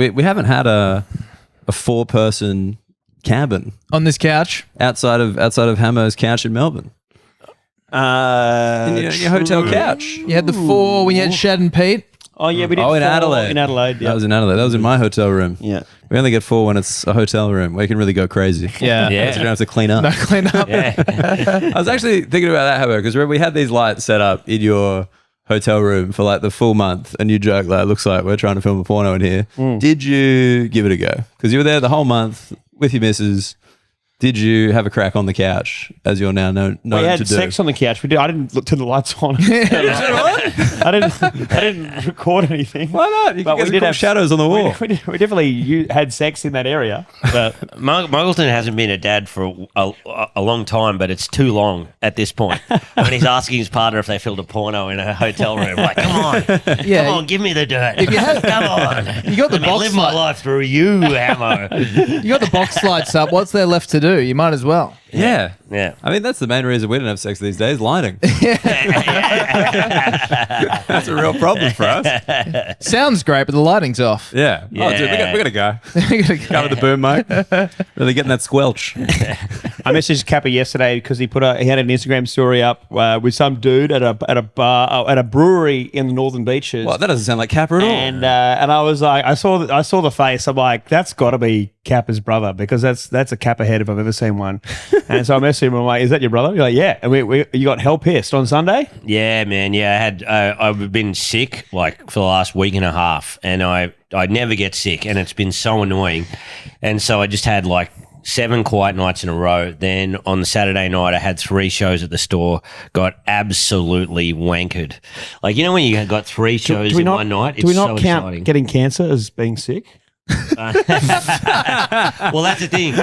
we haven't had a 4-person cabin on this couch outside of Hamo's couch in Melbourne. In your hotel couch. You had the 4 when you had Shad and Pete. Oh yeah, we did. In Adelaide. In Adelaide, yeah. That was in Adelaide. That was in my hotel room. Yeah. We only get 4 when it's a hotel room where you can really go crazy. Yeah. So you don't have to clean up. No, clean up. I was actually thinking about that, Habo, because we had these lights set up in your hotel room for like the full month, and you joke like, it looks like we're trying to film a porno in here. Did you give it a go? Because you were there the whole month with your missus. Did you have a crack on the couch, as you're now known We to do? had sex on the couch. We did. I didn't turn the lights on. I didn't record anything. Why not? You But can we get did some shadows on the wall. We definitely had sex in that area. But Muggleton hasn't been a dad for a long time, but it's too long at this point. When he's asking his partner if they filmed a porno in a hotel room, like, come on, give me the dirt. Come on. You got the Let me box live my light. life through you, Ammo. You got the box lights up. What's there left to do? You might as well. Yeah. Yeah. I mean, that's the main reason we don't have sex these days, lighting. That's a real problem for us. Sounds great, but the lighting's off. Yeah. Oh, dude, we got to go. Go with the boom mic. Really getting that squelch. I messaged Kappa yesterday because he had an Instagram story up with some dude at a bar at a brewery in the Northern Beaches. Well, that doesn't sound like Kappa at all. And I was like, I saw the face. I'm like, that's got to be Kappa's brother, because that's a Kappa head if I've ever seen one. And so I messaged him. I'm like, is that your brother? He's like, yeah. And you got hell pissed on Sunday? Yeah, man. Yeah, I've been sick like for the last week and a half, and I never get sick, and it's been so annoying. And so I just had like 7 quiet nights in a row. Then on the Saturday night, I had 3 shows at the store, got absolutely wankered. Like, you know when you got 3 shows in one night? Do we not so count exciting. getting cancer as being sick? Well, that's the thing.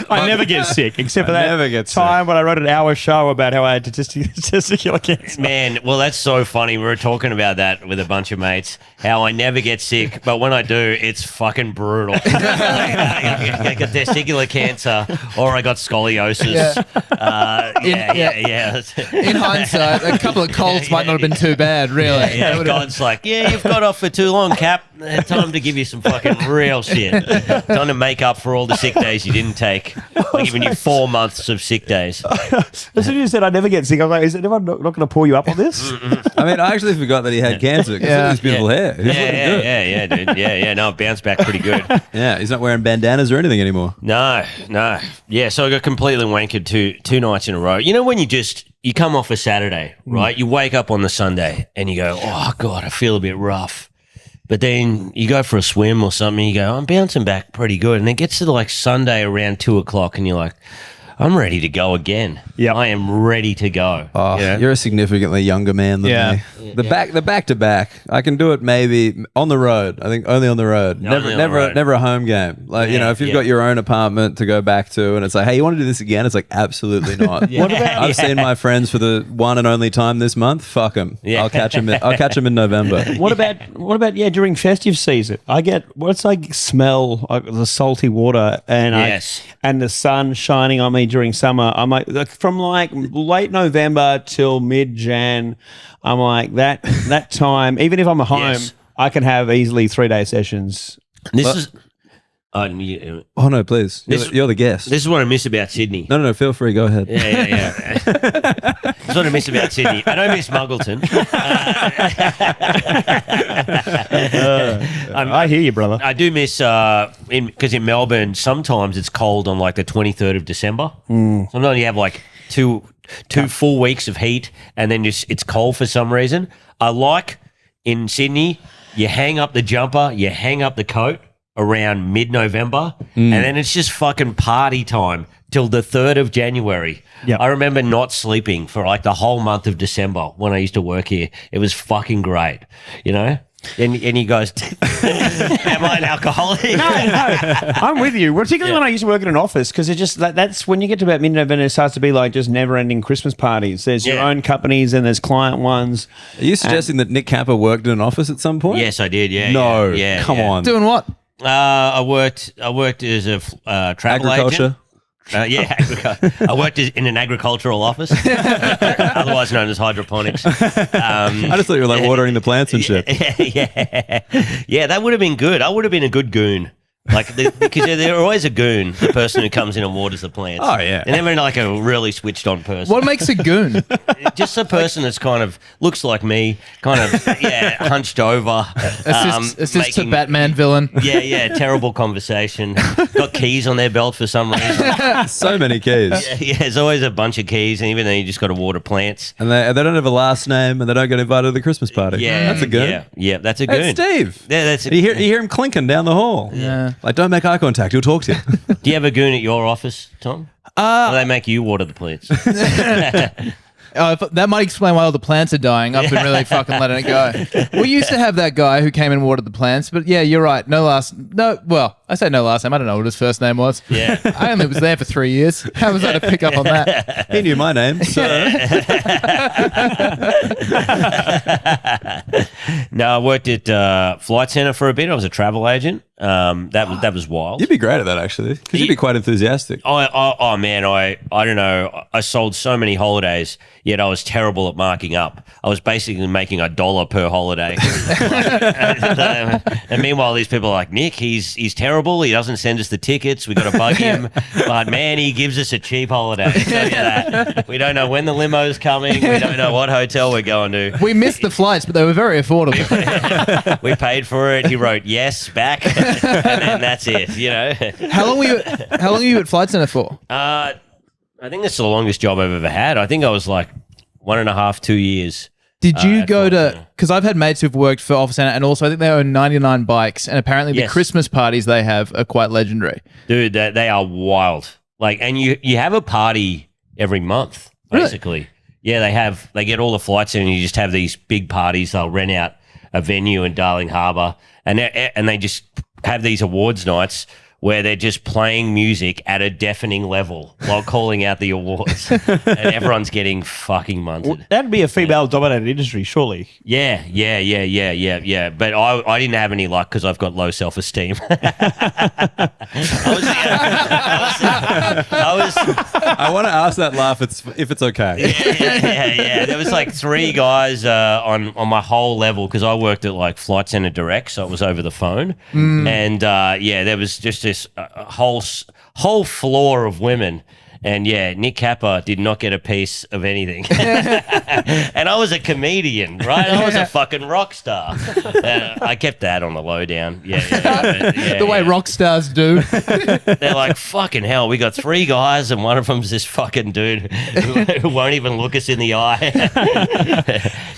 I never get sick, except for that never get time when I wrote an hour show about how I had testicular cancer. Man, well, that's so funny. We were talking about that with a bunch of mates, how I never get sick, but when I do, it's fucking brutal. I got testicular cancer, or I got scoliosis. Yeah. In hindsight, a couple of colds might not have been too bad, really. Yeah, God's like, yeah, you've got off for too long, Cap. Time to give you some fucking real shit. Time to make up for all the sick days you didn't take. I'm giving you 4 months of sick days. As soon as you said I never get sick, I was like, is anyone not going to pull you up on this? I mean, I actually forgot that he had cancer because of his beautiful hair. He's looking good. Yeah, dude. Yeah, no, it bounced back pretty good. Yeah, he's not wearing bandanas or anything anymore. No. Yeah, so I got completely wankered two nights in a row. You know when you come off a Saturday, right? You wake up on the Sunday and you go, oh, God, I feel a bit rough. But then you go for a swim or something, you go, I'm bouncing back pretty good. And it gets to like Sunday around 2 o'clock and you're like, I'm ready to go again. Yeah, I am ready to go. Oh, you're a significantly younger man than me. The back to back, I can do it maybe on the road. I think only on the road. Never a home game. Like if you've got your own apartment to go back to, and it's like, hey, you want to do this again? It's like, absolutely not. What about? I've seen my friends for the one and only time this month. Fuck them. Yeah. I'll catch them in November. What about during festive season? I get what's like smell like the salty water and the sun shining on me during summer. I'm like from like late November till mid Jan. I'm like that time. Even if I'm at home, I can have easily 3-day sessions. Oh no, please. You're the guest. This is what I miss about Sydney. No. Feel free. Go ahead. Yeah. That's what I miss about Sydney. I don't miss Muggleton. I hear you, brother. I do miss because in Melbourne sometimes it's cold on like the 23rd of December. Sometimes you have like two full weeks of heat and then it's cold for some reason. I like in Sydney, you hang up the jumper, you hang up the coat around mid-November, and then it's just fucking party time till the 3rd of January. Yep. I remember not sleeping for like the whole month of December when I used to work here. It was fucking great, And you guys, am I an alcoholic? No, I'm with you. Particularly when I used to work in an office, because it's just that's when you get to about mid-November, it starts to be like just never-ending Christmas parties. There's your own companies and there's client ones. Are you suggesting that Nick Kappa worked in an office at some point? Yes, I did. Yeah. No. Yeah. Come on. Doing what? I worked as a travel agent. Yeah, I worked in an agricultural office, otherwise known as hydroponics. I just thought you were like watering the plants and shit. Yeah, that would have been good. I would have been a good goon. Because they're always a goon, the person who comes in and waters the plants. Oh, yeah. They're never like a really switched on person. What makes a goon? Just a person that's kind of looks like me, kind of hunched over, Assist to Batman villain. Yeah, terrible conversation. Got keys on their belt for some reason. So many keys. Yeah, there's always a bunch of keys, and even then you just got to water plants. And they don't have a last name, and they don't get invited to the Christmas party. Yeah, that's a goon. Yeah, that's a goon. Hey, Steve. Yeah, that's You hear him clinking down the hall. Yeah. Like, don't make eye contact. He'll talk to you. Do you have a goon at your office, Tom? Or they make you water the plants? That might explain why all the plants are dying. I've been really fucking letting it go. We used to have that guy who came and watered the plants, but yeah, you're right. Well, I say no last name. I don't know what his first name was. Yeah. I only was there for 3 years. How was I to pick up on that? He knew my name, so. No, I worked at Flight Centre for a bit. I was a travel agent. That was wild. You'd be great at that, actually, because you'd be quite enthusiastic. Oh man, I don't know. I sold so many holidays, yet I was terrible at marking up. I was basically making $1 per holiday. And meanwhile, these people are like, Nick, he's terrible. He doesn't send us the tickets. We got to bug him. But man, he gives us a cheap holiday. I'll tell you that. We don't know when the limo's coming. We don't know what hotel we're going to. We missed the flights, but they were very affordable. We paid for it. He wrote yes back, and then that's it. You know. How long were you at Flight Centre for? I think that's the longest job I've ever had. I think I was like 1.5, 2 years. Did you go to, because I've had mates who've worked for Office Centre, and also I think they own 99 bikes, and apparently the Christmas parties they have are quite legendary. Dude, they are wild. Like, and you have a party every month, basically. Really? Yeah, they get all the flights in, and you just have these big parties. They'll rent out a venue in Darling Harbour, and they just have these awards nights where they're just playing music at a deafening level while calling out the awards. And everyone's getting fucking munted. Well, that'd be a female-dominated industry, surely. Yeah. But I didn't have any luck because I've got low self-esteem. I want to ask that laugh if it's okay. Yeah. There was like 3 guys on my whole level because I worked at like Flight Centre Direct, so it was over the phone. And there was just this whole floor of women. And yeah, Nick Capper did not get a piece of anything. And I was a comedian, right? I was a fucking rock star. I kept that on the lowdown. The way rock stars do. They're like, fucking hell, we got 3 guys and one of them's this fucking dude who won't even look us in the eye.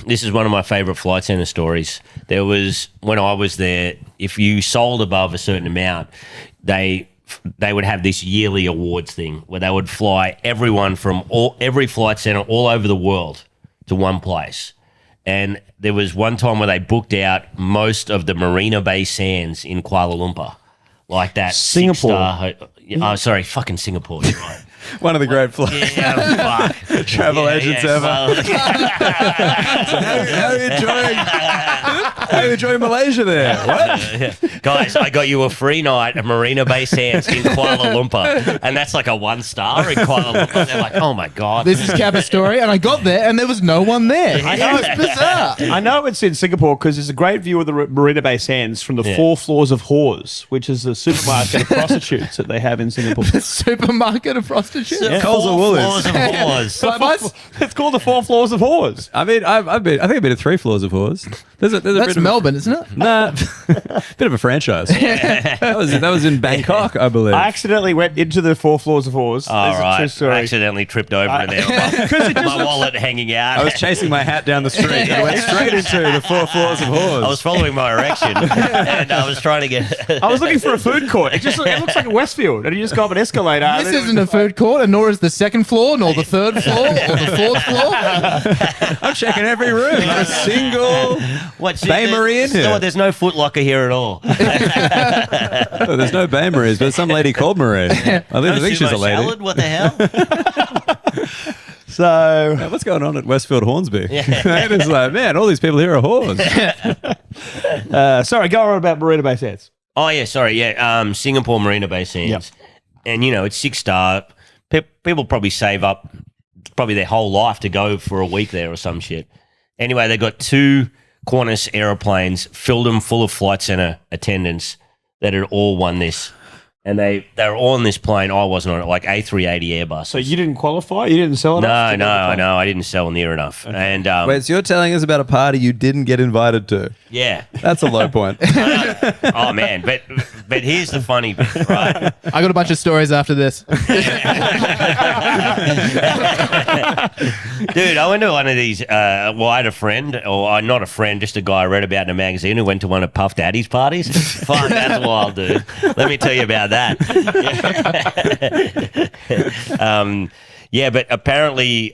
This is one of my favourite Flight Centre stories. There was, when I was there, if you sold above a certain amount, they would have this yearly awards thing where they would fly everyone from every flight center all over the world to one place. And there was one time where they booked out most of the Marina Bay Sands in Kuala Lumpur. Like that. Singapore. Fucking Singapore. You're right. One of the great flights. Travel agents ever. How are you enjoying Malaysia there? What? Guys, I got you a free night at Marina Bay Sands in Kuala Lumpur. And that's like a 1-star in Kuala Lumpur. They're like, oh my God. This is Kappa's story. And I got there and there was no one there. I know, it's bizarre. I know it's in Singapore because there's a great view of the Marina Bay Sands from the 4 floors of whores, which is the supermarket of prostitutes that they have in Singapore. The supermarket of prostitutes? Coles or Woolies. 4 floors of whores. It's called the 4 floors of whores. I mean, I think I've been to 3 floors of whores. There's a That's bit of Melbourne, isn't it? Nah, bit of a franchise. That was in Bangkok, I believe. I accidentally went into the 4 floors of whores. All There's a right. true story. I accidentally tripped over in there. My wallet hanging out. I was chasing my hat down the street. I went straight into the 4 floors of whores. I was following my erection, and I was trying to get. I was looking for a food court. It looks like a Westfield, and you just go up an escalator. This isn't a food court, and nor is the 2nd floor, nor the 3rd floor, or the 4th floor. I'm checking every room. Not a single Bay Marie in here. There's no Foot Locker here at all. Oh, there's no Bay Maries, but there's some lady called Marie. I think she's a lady. Salad? What the hell? So, What's going on at Westfield Hornsby? It's like, man, all these people here are whores. sorry, go on about Marina Bay Sands. Oh yeah, sorry, yeah. Singapore Marina Bay Sands, and it's 6-star. people probably save up probably their whole life to go for a week there or some shit. Anyway, they got 2 Qantas aeroplanes, filled them full of flight center attendants that had all won this. And they were all on this plane. I wasn't on it, like A380 Airbus. So you didn't qualify? You didn't sell it? No, I didn't sell near enough. Okay. And wait, so you're telling us about a party you didn't get invited to? Yeah, that's a low point. Oh man, but here's the funny bit, right? I got a bunch of stories after this. Dude, I went to one of these. I had a friend, or not a friend, just a guy I read about in a magazine who went to one of Puff Daddy's parties. Fuck, that's wild, dude. Let me tell you about that. Yeah, but apparently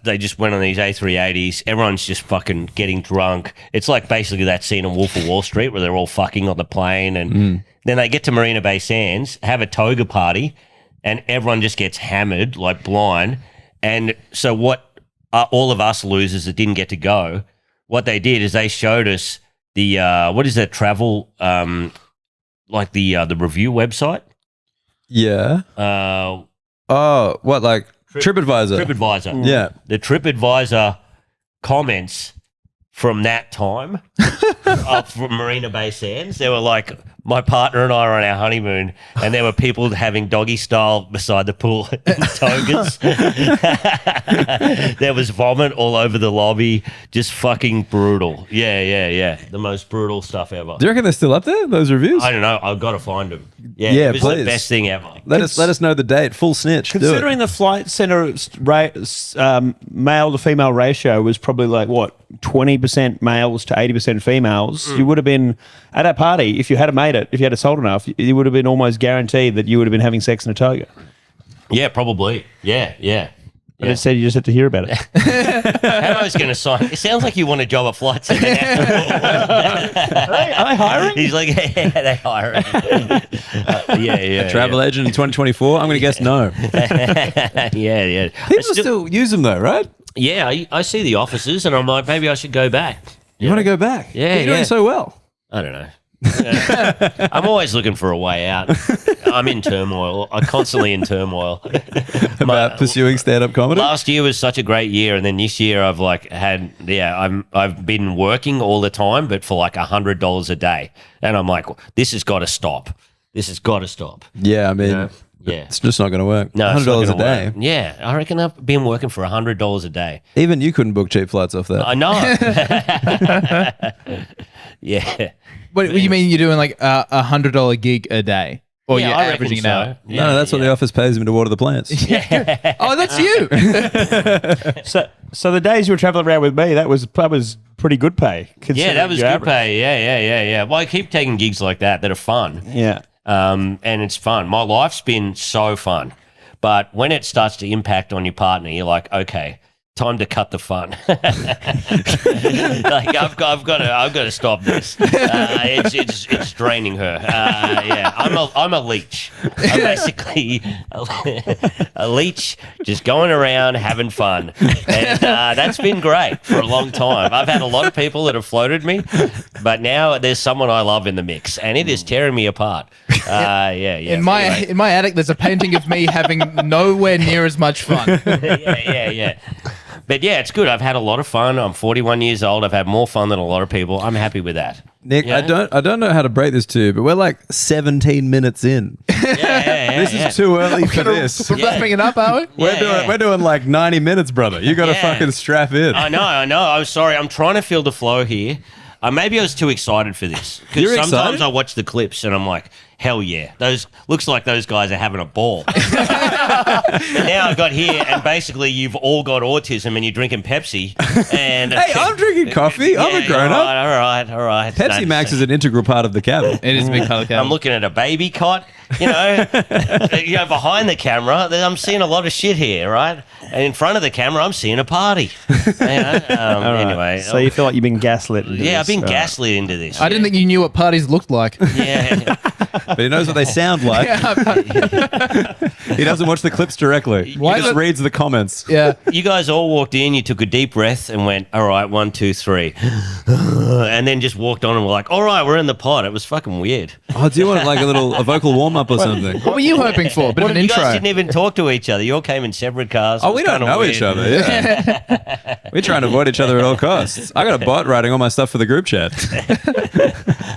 they just went on these A380s. Everyone's just fucking getting drunk. It's like basically that scene in Wolf of Wall Street where they're all fucking on the plane, and then they get to Marina Bay Sands, have a toga party, and everyone just gets hammered like blind. And so what all of us losers that didn't get to go, what they did is they showed us the what is that travel like the review website? Yeah. What, like TripAdvisor? TripAdvisor. Yeah. The TripAdvisor comments from that time from Marina Bay Sands, they were like, my partner and I are on our honeymoon, and there were people having doggy style beside the pool in togas. There was vomit all over the lobby. Just fucking brutal. Yeah. The most brutal stuff ever. Do you reckon they're still up there, those reviews? I don't know. I've got to find them. Yeah, Yeah, it was please. the best thing ever. Let us know the date. Full snitch. Considering the flight center male to female ratio was probably like, what, 20% males to 80% females, you would have been at that party, if you had made it, if you had sold enough, you would have been almost guaranteed that you would have been having sex in a toga. Yeah, probably. Yeah. But instead, you just had to hear about it. How I was going to sign. It sounds like you want a job at Flight Centre. Are they hiring? He's like, yeah, they hiring. Yeah. Travel agent in 2024? I'm going to guess no. Yeah. People still use them though, right? Yeah, I see the offices and I'm like, maybe I should go back. You want to go back? Yeah, You're doing so well. I don't know. I'm always looking for a way out. I'm in turmoil. I'm constantly in turmoil. About pursuing stand-up comedy? Last year was such a great year, and then this year I've I've been working all the time, but for like $100 a day, and I'm like, this has got to stop. Yeah, I mean, Yeah. it's just not going to work. No, it's not $100 a gonna day. work. Yeah, I reckon I've been working for $100 a day. Even you couldn't book cheap flights off that. I know. Yeah. What you mean you're doing like a $100 gig a day? Or Yeah, you're I reckon averaging it so. out? No, that's what the office pays him to water the plants. Oh, that's you. So the days you were traveling around with me, that was pretty good pay. Yeah, that was your good average. pay. Yeah. Well, I keep taking gigs like that are fun. Yeah. And it's fun. My life's been so fun. But when it starts to impact on your partner, you're like, okay, time to cut the fun. Like I've got to stop this. It's draining her. Yeah, I'm a leech. I'm basically a leech, just going around having fun, and that's been great for a long time. I've had a lot of people that have floated me, but now there's someone I love in the mix, and it is tearing me apart. Yeah. In my attic, there's a painting of me having nowhere near as much fun. Yeah. But yeah, it's good. I've had a lot of fun. I'm 41 years old. I've had more fun than a lot of people. I'm happy with that. Nick, Yeah. I don't know how to break this to you, but we're like 17 minutes in. Yeah. This is too early for this. We're wrapping it up, are we? We're doing like 90 minutes, brother. You got to Yeah. fucking strap in. I know. I'm sorry. I'm trying to feel the flow here. Maybe I was too excited for this. Because You're sometimes excited? I watch the clips and I'm like, hell yeah. Looks like those guys are having a ball. But now I got here and basically you've all got autism and you're drinking Pepsi. And Hey, I'm drinking coffee. I'm a grown-up. All right. Pepsi No, Max is an integral part of the cabin. It is a big color I'm looking at a baby cot, behind the camera, I'm seeing a lot of shit here, right? And in front of the camera, I'm seeing a party. Anyway. So you feel like you've been gaslit into Yeah, I've this. been gaslit into this. I didn't think you knew what parties looked like. Yeah. but he knows what they sound like. He doesn't watch the clips directly. Why He just not- reads the comments. Yeah. You guys all walked in, you took a deep breath and went, all right, 1, 2, 3. And then just walked on and were like, all right, we're in the pod. It was fucking weird. Oh, do you want like a vocal warm up or something? What were you hoping for? A bit of an You intro. guys didn't even talk to each other. You all came in separate cars. Oh, we don't know each other. Yeah, we try and avoid each other at all costs. I got a bot writing all my stuff for the group chat.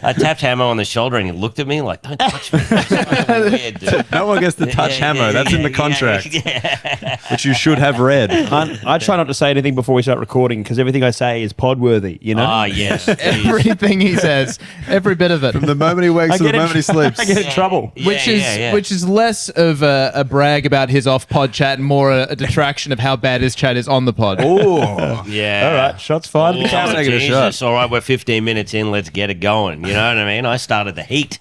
I tapped Hammer on the shoulder and he looked at me like, don't touch me. It's fucking weird, dude. No one gets to touch Hammer. That's in the contract, Yeah. which you should have read. I try not to say anything before we start recording because everything I say is pod worthy. You know. Ah, yes. Jeez. Everything he says, every bit of it. From the moment he wakes to the moment he sleeps. I get in trouble. Which is less of a brag about his off pod chat and more a detraction of how bad his chat is on the pod. Oh, Yeah. All right, shots fired. Oh, taking a Jesus. shot. All right, we're 15 minutes in. Let's get it going. You know what I mean? I started the heat.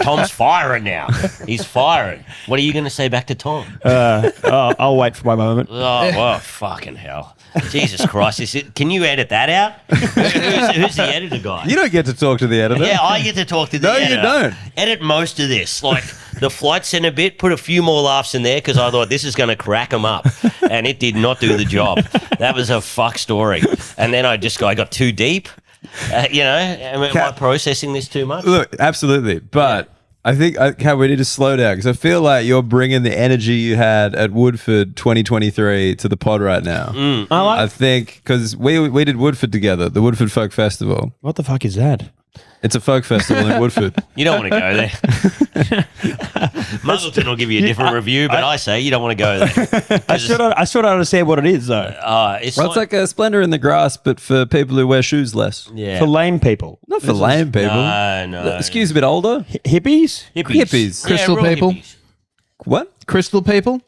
Tom's firing now. He's firing. What are you going to say back to Tom? I'll wait for my moment. Oh, well, fucking hell. Jesus Christ. Can you edit that out? Who's the editor guy? you don't get to talk to the editor. Yeah, I get to talk to the No, you editor. don't. Edit most of this. Like the flight center bit, put a few more laughs in there because I thought this is going to crack them up. And it did not do the job. That was a fuck story. And then I got too deep. Am I processing this too much? Look, absolutely. But I think, we need to slow down because I feel like you're bringing the energy you had at Woodford 2023 to the pod right now. I think because we did Woodford together, the Woodford Folk Festival. What the fuck is that? It's a folk festival in Woodford. You don't want to go there. Muggleton will give you a different review, but I say you don't want to go there. I still don't understand what it is though. It's Well, it's like a Splendor in the Grass, but for people who wear shoes less. yeah. For lame people, Not for lame people. No. Excuse a bit older. hippies. Hippies. Crystal real people. hippies. What? Crystal people?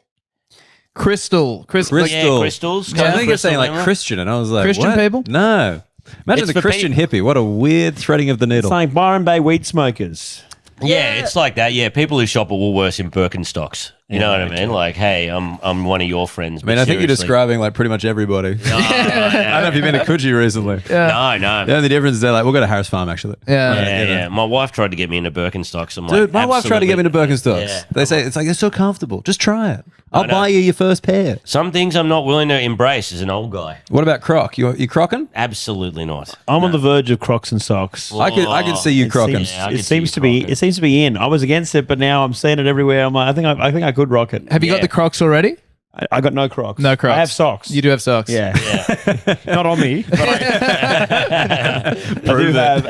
Crystal. Crystal. Yeah, crystals. I think you're saying like Crystal Christian, and I was like, Christian what? people? No. Imagine It's the for Christian hippie. What a weird threading of the needle. It's like Byron Bay weed smokers. Yeah, it's like that. Yeah, people who shop at Woolworths in Birkenstocks. You know what I mean? Like, hey, I'm one of your friends. I mean, I think you're describing like pretty much everybody. I don't know if you've been to Coogee recently. No. The only difference is they're like, we'll go to Harris Farm actually. Yeah. Yeah. My wife tried to get me into Birkenstocks. I'm Dude, like, my wife tried to get me into absolutely- Birkenstocks. Yeah. They say it's like it's so comfortable. Just try it. I'll know. buy you your first pair. Some things I'm not willing to embrace as an old guy. What about Croc? You crocking? Absolutely not. I'm on the verge of Crocs and socks. I could see you crocking. Yeah, I It could seems see to be. Crocs. It seems to be in. I was against it, but now I'm seeing it everywhere. I'm like, I think I could rock it. Have you got Yeah. the Crocs already? I got no Crocs. No Crocs. I have socks. You do have socks. Yeah. Yeah. Not on me. But I do have.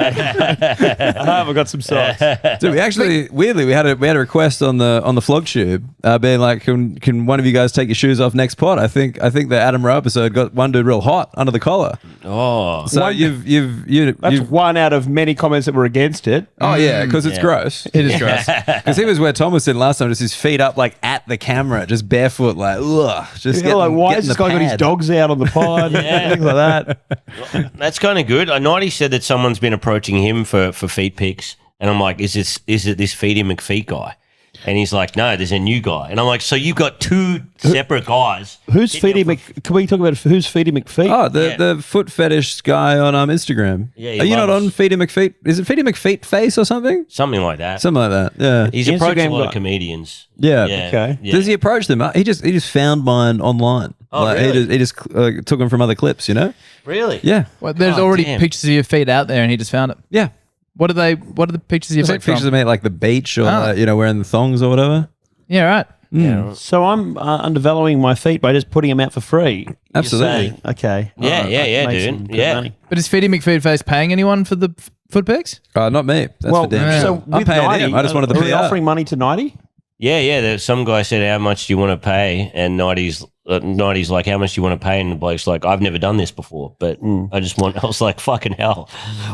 I've got some socks. Dude, we actually weirdly we had a request on the Flog tube, being like, can one of you guys take your shoes off next pod? I think the Adam Rowe episode got one dude real hot under the collar. Oh. So That's one out of many comments that were against it. oh yeah, because it's gross. It is gross. Because he was where Tom was sitting last time, just his feet up like at the camera, just barefoot, like ugh, just You're like, why getting has this the guy got his pad. dogs out on the pod? Things like that. That's kind of good. Nighty said that someone's been approaching him for feet pics, and I'm like, is it this Feedy McFeet guy? And he's like, no, there's a new guy. And I'm like, so you've got two separate guys. Who's Feedy Can we talk about who's Feedy McFeet? Oh, the foot fetish guy on Instagram. Yeah, he are you not loves- on Feedy McFeet? Is it Feedy McFeet face or something? Something like that. Something like that. Yeah. He's Instagram approached a lot guy. of comedians. Yeah. Okay. Yeah. Does he approach them? He just found mine online. Oh, really? He just took them from other clips, you know? Really? Yeah. Well, there's Oh, already damn. pictures of your feet out there, and he just found it. Yeah. What are the pictures of your It's feet like pictures from? of me at like the beach or Ah. wearing the thongs or whatever. Yeah, right. So I'm undervaluing my feet by just putting them out for free. Absolutely. say- Okay. Yeah, All right, yeah, yeah, make dude. some good Yeah. money. But is Feedy McFeed paying anyone for the foot pics? Not me. That's Well, for damn so sure. I'm with paying 90, him. I just wanted the are we PR. offering money to 90? Yeah. There's some guy said, how much do you want to pay? And Nighty's like, how much do you want to pay? And the bloke's like, I've never done this before, but I was like, fucking hell.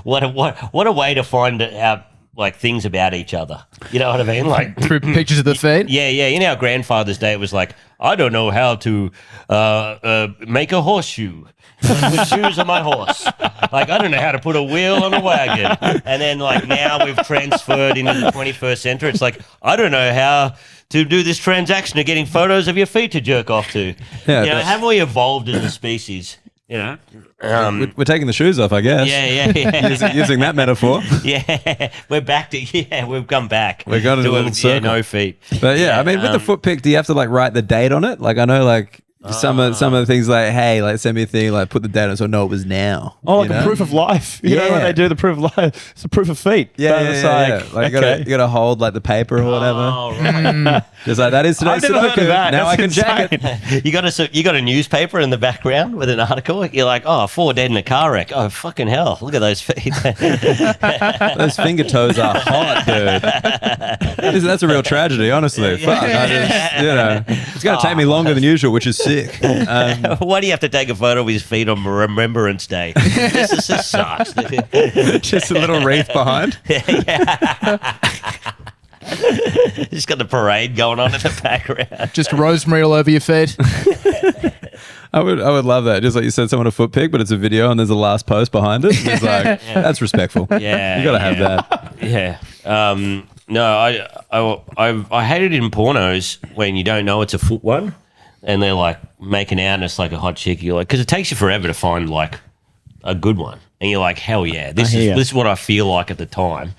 What a way to find out like things about each other. You know what I mean? Like, Through pictures of the feet? yeah. You know, how Grandfather's Day, it was like, I don't know how to make a horseshoe. With shoes on my horse. Like, I don't know how to put a wheel on a wagon. And then, like, now we've transferred into the 21st century. It's like, I don't know how to do this transaction of getting photos of your feet to jerk off to. Yeah, you know, that's- have we evolved as a species? You know, We're taking the shoes off, I guess. yeah. Using that metaphor. Yeah, we're back to we've come back. We've got a little circle. No feet. But yeah, I mean, with the foot pick, do you have to like write the date on it? Like I know, like some of the things, like hey, like send me a thing, like put the date on, so I know it was now. Oh, like you a know? proof of life. You know when they do the proof of life? It's a proof of feet. Yeah, But it's Like okay. you gotta hold like the paper or whatever. Oh, right. Just like that is today's I've never heard of Sudoku. that. Now I can That's check it. insane. You got a newspaper in the background with an article. You're like, oh, 4 dead in a car wreck. Oh, fucking hell! Look at those feet. Those finger toes are hot, dude. That's a real tragedy, honestly. Fuck, it's gonna take me longer than usual, which is sick. Why do you have to take a photo of his feet on Remembrance Day? This sucks. Just a little wreath behind. Just got the parade going on in the background. Just rosemary all over your feet. I would love that. Just like you said, someone a foot pick, but it's a video and there's a last post behind it. It's like that's respectful. Yeah, you gotta have that. Yeah. No, I hate it in pornos when you don't know it's a foot one, and they're like making out and it's like a hot chick. You're like, because it takes you forever to find like a good one, and you're like, hell yeah, this is what I feel like at the time.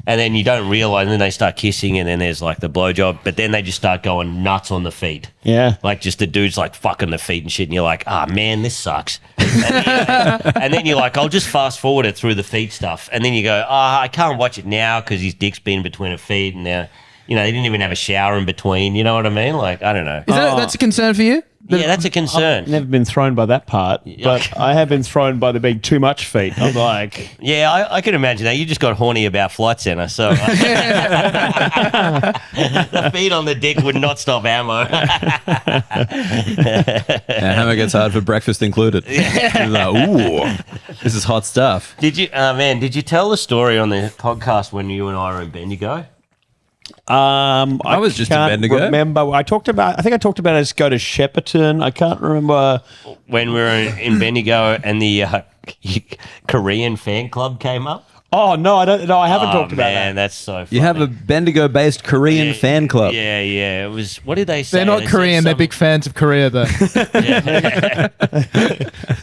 And then you don't realize, and then they start kissing, and then there's like the blowjob, but then they just start going nuts on the feet. Yeah. Like just the dude's like fucking the feet and shit, and you're like, man, this sucks. And then you're like, I'll just fast forward it through the feet stuff. And then you go, I can't watch it now because his dick's been between her feet, and now, they didn't even have a shower in between. You know what I mean? Like, I don't know. That's a concern for you? Yeah, that's a concern. I've never been thrown by that part, but I have been thrown by there being too much feet. I'm like, Yeah, I can imagine that. You just got horny about Flight Centre, so the feet on the dick would not stop ammo. Hammer gets hard for breakfast included. He's like, ooh, this is hot stuff. Did you tell the story on the podcast when you and I were in Bendigo? I was just in can't Bendigo. remember. I think I talked about us go to Shepparton. I can't remember. When we were in Bendigo and the Korean fan club came up? Oh no, I don't. No, I haven't talked about Man, that. that's so funny. You have a Bendigo-based Korean fan club. Yeah. It was, what did they say? They're not Korean. They're big fans of Korea, though.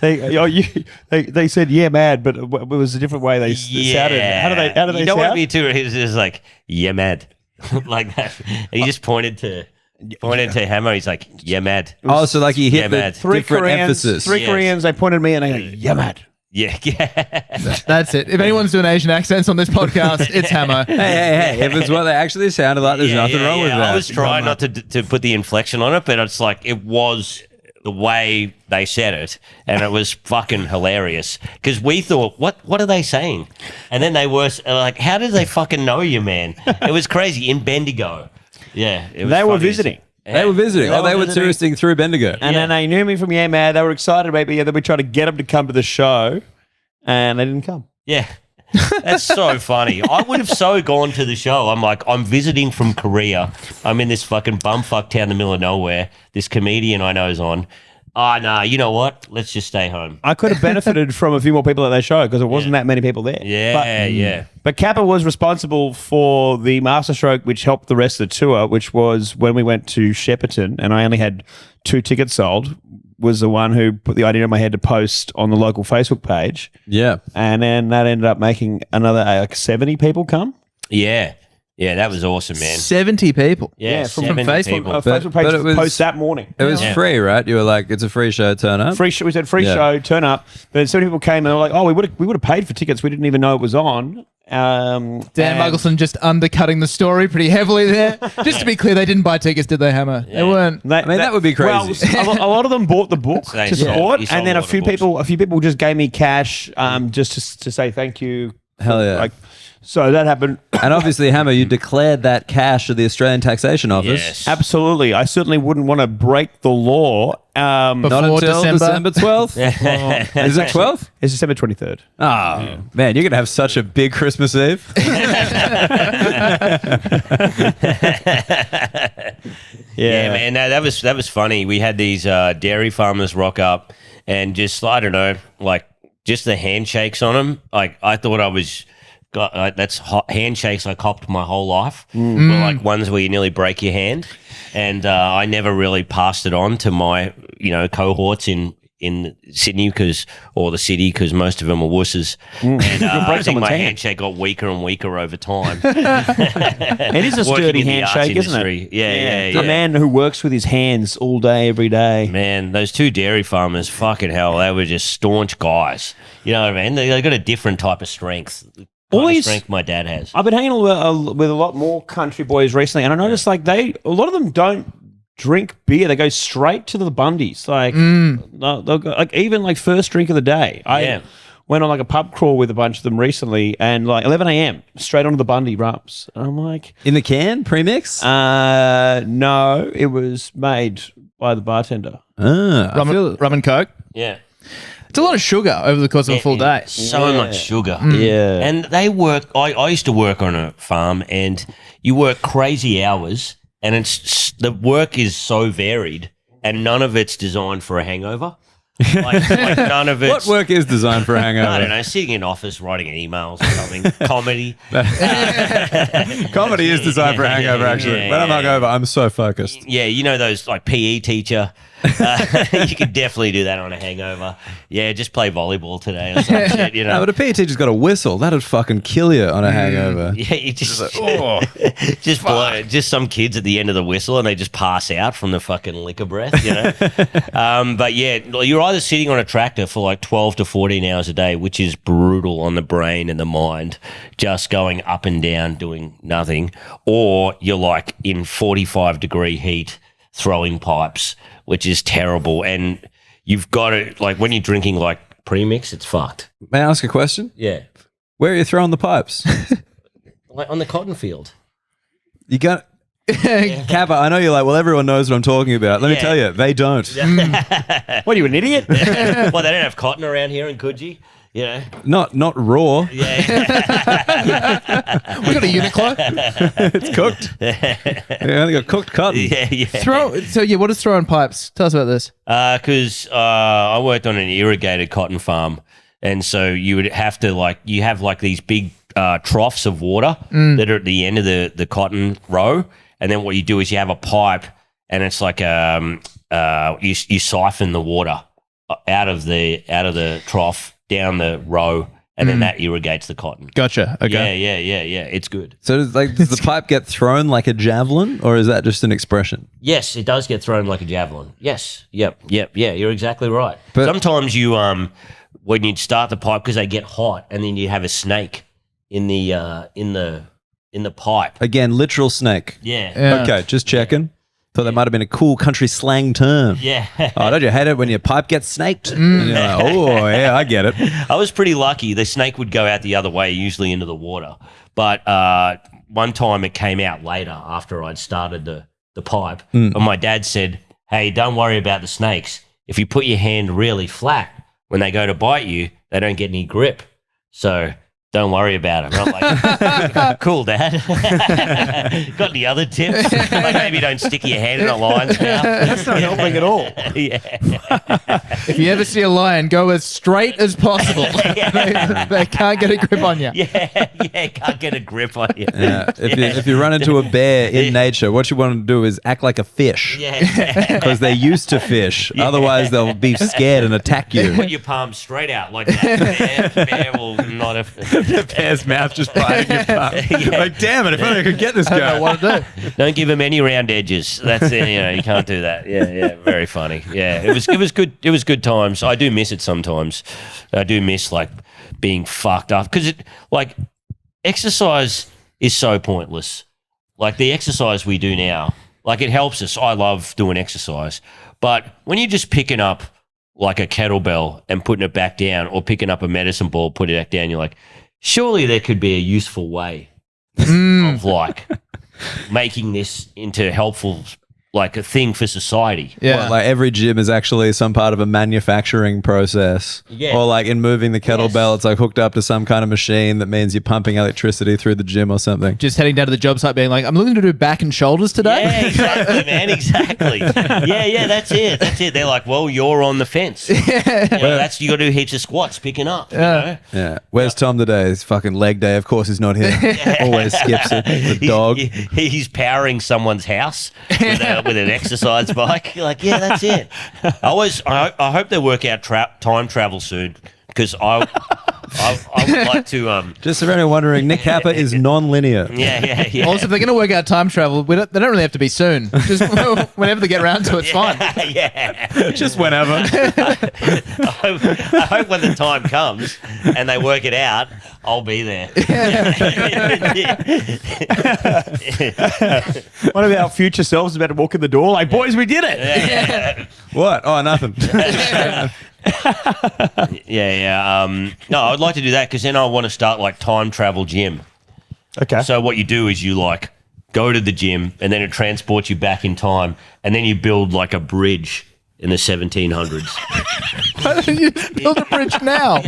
They said yeah, mad, but it was a different way they shouted. How do they You don't sound? want to be too. It's just like, yeah, mad. Like that. And he just pointed to Hammer. He's like, yeah, mad. Oh, so like you hit Yeah, the mad. Three different Koreans. emphasis. Three Yes. Koreans. They pointed at me and they go, yeah, mad. Yeah. That's it. If anyone's doing Asian accents on this podcast, it's Hammer. Hey, if it's what they actually sounded like, there's nothing wrong with that. I was trying not to put the inflection on it, but it's like it was the way they said it, and it was fucking hilarious because we thought, what are they saying? And then they were like, how did they fucking know you, man? It was crazy in Bendigo. Yeah, it was They were funny. visiting. They were visiting. They were visiting. touristing through Bendigo. And then they knew me from Yeah Mad. They were excited about me. Yeah, then we tried to get them to come to the show, and they didn't come. Yeah. That's so funny. I would have so gone to the show. I'm like, I'm visiting from Korea. I'm in this fucking bumfuck town in the middle of nowhere. This comedian I know is on. Nah, you know what? Let's just stay home. I could have benefited from a few more people at their show because it wasn't that many people there. Yeah. But Kappa was responsible for the masterstroke, which helped the rest of the tour, which was when we went to Shepparton, and I only had 2 tickets sold. Was the one who put the idea in my head to post on the local Facebook page. Yeah. And then that ended up making another 70 people come. Yeah. Yeah, that was awesome, man. 70 people. Yeah, from 70 Facebook. people. Facebook but page it was- post that morning. It was free, right? You were like, it's a free show, turn up. Free show. We said free Yeah. show, turn up. But 70 people came and they were like, oh, we would have paid for tickets. We didn't even know it was on. Dan and- Muggleton just undercutting the story pretty heavily there. Just to be clear, they didn't buy tickets, did they, Hammer? They weren't. that would be crazy. Well, a lot of them bought the book They to sold- support, you sold and then a a lot few of books. people just gave me cash, just to say thank you. Hell yeah. So that happened. And obviously, Hammer, you declared that cash to the Australian Taxation Office. Yes. Absolutely, I certainly wouldn't want to break the law. Not Before until December. December 12th. Is it 12th? It's December 23rd. Oh, man, you're going to have such a big Christmas Eve. Yeah, man. No, that was funny. We had these dairy farmers rock up and just, I don't know, like just the handshakes on them. Like I thought I was that's handshakes I copped my whole life. Were like ones where you nearly break your hand, and I never really passed it on to my cohorts in in Sydney or the city because most of them are wusses. And I think my handshake got weaker and weaker over time. It is a sturdy handshake, isn't it? Yeah. A man who works with his hands all day, every day. Man, those two dairy farmers, fucking hell, they were just staunch guys. You know what I mean? They got a different type of strength. Strength my dad has. I've been hanging with a lot more country boys recently, and I noticed like a lot of them don't drink beer. They go straight to the Bundies. Like, they'll go, like even like first drink of the day. I went on like a pub crawl with a bunch of them recently, and like 11 a.m. straight onto the Bundy rums. And I'm like, in the can premix? No, it was made by the bartender. Rum and Coke. Yeah. It's a lot of sugar over the course of a full day. So much sugar. Yeah. And they work, I used to work on a farm, and you work crazy hours, and the work is so varied, and none of it's designed for a hangover. Like none of it. What work is designed for a hangover? I don't know, sitting in office writing emails or something. Comedy. Comedy is designed for a hangover, actually. When I'm hungover, I'm so focused. Yeah, you know those like PE teacher. You could definitely do that on a hangover. Yeah, just play volleyball today or some shit, you know. No, but a PE teacher's got a whistle. That'd fucking kill you on a hangover. Yeah, you just just some kids at the end of the whistle and they just pass out from the fucking liquor breath, you know. But yeah, you're either sitting on a tractor for like 12 to 14 hours a day, which is brutal on the brain and the mind, just going up and down doing nothing, or you're like in 45-degree heat throwing pipes, which is terrible. And you've got to, like, when you're drinking like premix, it's fucked. May I ask a question? Yeah. Where are you throwing the pipes? Like on the cotton field. You got Kappa, I know you're like, well, everyone knows what I'm talking about. Let me tell you, they don't. What are you, an idiot? Well, they don't have cotton around here in Coogee. You know? Not raw. Yeah. We got a Uniqlo. It's cooked. They only got cooked cotton. Yeah. What is throwing pipes? Tell us about this. Because I worked on an irrigated cotton farm, and so you would have to you have these big troughs of water that are at the end of the cotton row, and then what you do is you have a pipe, and it's like you siphon the water out of the trough down the row, and then that irrigates the cotton. Gotcha. Okay. Yeah. It's good. So does the pipe get thrown like a javelin, or is that just an expression? Yes, it does get thrown like a javelin. Yes. Yep. Yeah, you're exactly right. But sometimes you when you start the pipe, because they get hot, and then you have a snake in the pipe. Again, literal snake. Yeah. Okay, just checking. Thought that might have been a cool country slang term. Yeah. Oh, don't you hate it when your pipe gets snaked? And you're like, oh, yeah, I get it. I was pretty lucky. The snake would go out the other way, usually into the water. But one time it came out later after I'd started the pipe. And my dad said, hey, don't worry about the snakes. If you put your hand really flat, when they go to bite you, they don't get any grip. So don't worry about it. And I'm like, cool, Dad. Got any other tips? Like maybe don't stick your hand in a lion's mouth. That's not helping at all. Yeah. If you ever see a lion, go as straight as possible. They can't get a grip on you. Yeah, can't get a grip on you. Yeah. If you run into a bear in nature, what you want to do is act like a fish. Yeah. Because they're used to fish. Otherwise, they'll be scared and attack you. Put your palms straight out like that. Bear will not have... The bear's mouth just biting your palm. Like, damn it, if only I could get this guy. What to do? Don't give him any round edges. That's it. You can't do that. Yeah, very funny. Yeah, it was good. It was good times. I do miss it sometimes. I do miss being fucked up because exercise is so pointless. Like the exercise we do now, it helps us. I love doing exercise, but when you're just picking up like a kettlebell and putting it back down, or picking up a medicine ball, put it back down, you're like, surely there could be a useful way of making this into helpful, a thing for society. Yeah. Well, every gym is actually some part of a manufacturing process. Yeah. Or in moving the kettlebell, it's hooked up to some kind of machine that means you're pumping electricity through the gym or something. Just heading down to the job site being like, I'm looking to do back and shoulders today. Yeah, exactly, man. Exactly. Yeah, that's it. They're like, well, you're on the fence. Yeah. You got to do heaps of squats picking up. You know? Yeah. Where's Tom today? It's fucking leg day. Of course he's not here. Always skips it. The dog. He's powering someone's house with an exercise bike. You're like, yeah, that's it. I hope they work out time travel soon because I would like to. Just for anyone wondering, Nick Capper is non-linear. Yeah. Also, if they're going to work out time travel, they don't really have to be soon. Just whenever they get around to it, it's fine. Yeah. Just whenever. I hope when the time comes and they work it out, I'll be there. One of our future selves is about to walk in the door. Like, boys, we did it. Yeah. What? Oh, nothing. No, I'd like to do that because then I want to start like time travel gym. Okay. So what you do is you like go to the gym and then it transports you back in time and then you build like a bridge in the 1700s. Why don't you just build a bridge now?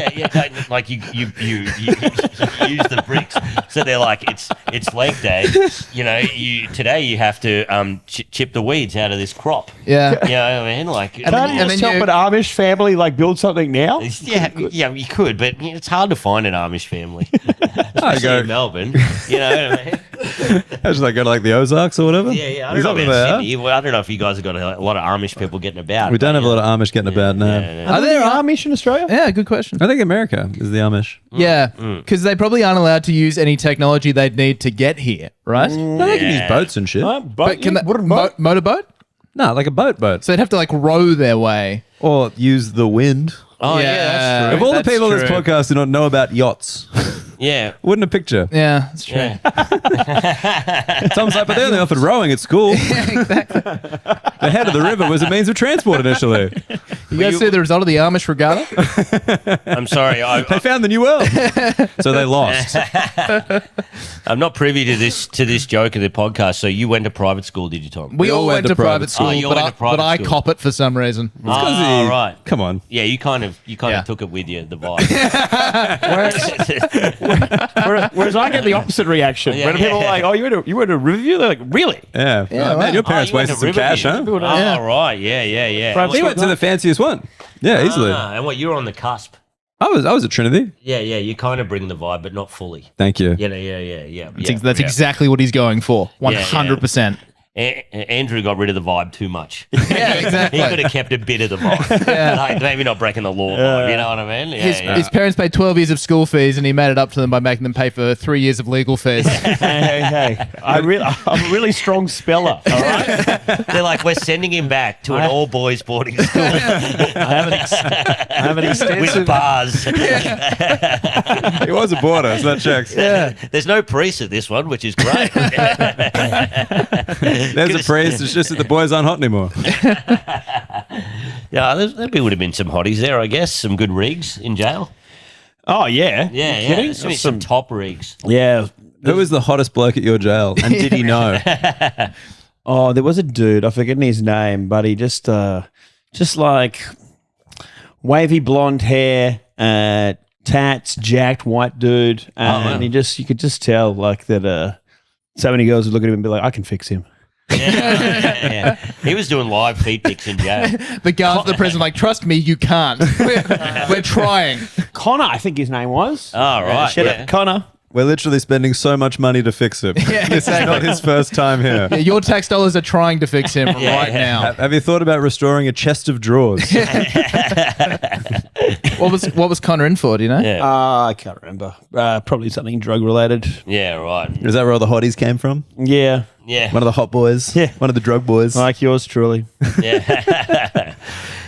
Like you use the bricks. So they're like it's leg day. You know, today you have to chip the weeds out of this crop. Yeah. You know what I mean? Like Can't you just help an Amish family like build something now? yeah, you could, but it's hard to find an Amish family. I Especially go. in Melbourne. You know what I mean? How should I go to like the Ozarks or whatever? Yeah. I Is don't know that about where they are? Sydney. Well, I don't know if you guys have got a lot of Amish people getting about. We don't have a but, lot of Amish getting about now. yeah. Are there Amish in Australia? Yeah, good question. I think America is the Amish. Yeah, because they probably aren't allowed to use any technology they'd need to get here, right? No, they can use boats and shit. But can they, motorboat? No, like a boat. So they'd have to like row their way. Or use the wind. Oh, yeah, that's If true. all the people on this true. podcast do not know about yachts, Yeah. wouldn't a picture? Yeah, that's true. Yeah. Tom's like, but they only offered rowing at school. Exactly. The head of the river was a means of transport initially. You guys see the result of the Amish regatta? I'm sorry. They found the new world. So they lost. I'm not privy to this joke in the podcast. So you went to private school, did you, Tom? We all went to private school, Oh, you but, went to private but I school. cop it for some reason. Oh, right. Come on. Yeah, you kind of Yeah. took it with you, the vibe. Whereas I get the opposite reaction. Yeah, when people are yeah. like, oh, you went to Riverview? They're like, really? Yeah. Yeah, Oh, man, right. your parents you went wasted to some cash, huh? Riverview. Yeah. Oh, right. Yeah. Private He went to the fanciest one. Yeah, easily. And what, you're on the cusp. I was at Trinity. Yeah, you kind of bring the vibe, but not fully. Thank you. Yeah. That's exactly what he's going for. 100%. Andrew got rid of the vibe too much. Yeah, exactly. He could have kept a bit of the vibe. Like, maybe not breaking the law vibe, you know what I mean? Yeah, His parents paid 12 years of school fees and he made it up to them by making them pay for 3 years of legal fees. Hey. I'm a really strong speller. All right. They're like, we're sending him back to an all-boys boarding school I have an extensive. with bars. He was a boarder, so that checks. There's no priest at this one, which is great. There's a priest. It's just that the boys aren't hot anymore. Yeah, there would have been some hotties there, I guess. Some good rigs in jail. Oh yeah. Yeah. Kidding? There's gonna be some top rigs. Yeah. Who was the hottest bloke at your jail? And did he know? Oh, there was a dude. I forget his name, but he just like wavy blonde hair, tats, jacked white dude, and you could just tell like that. So many girls would look at him and be like, "I can fix him." Yeah. He was doing live feet pics in jail. The guards at the prison like, trust me, you can't. We're trying. Connor, I think his name was. Oh, right. Shut Yeah. up, Connor. We're literally spending so much money to fix him. This is not his first time here. Yeah, your tax dollars are trying to fix him right now. Have you thought about restoring a chest of drawers? What was Connor in for? Do you know? Yeah. I can't remember. Probably something drug related. Yeah, right. Is that where all the hotties came from? Yeah, Yeah. One of the hot boys? Yeah. One of the drug boys? like yours truly. Yeah.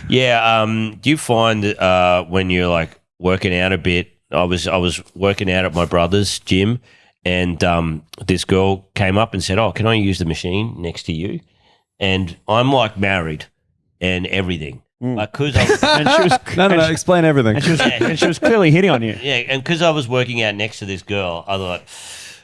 Yeah. Do you find when you're like working out a bit? I was working out at my brother's gym, and this girl came up and said, "Oh, can I use the machine next to you?" And I'm like married and everything, because And she was No. Explain everything. and she was clearly hitting on you. yeah, and because I was working out next to this girl, I thought,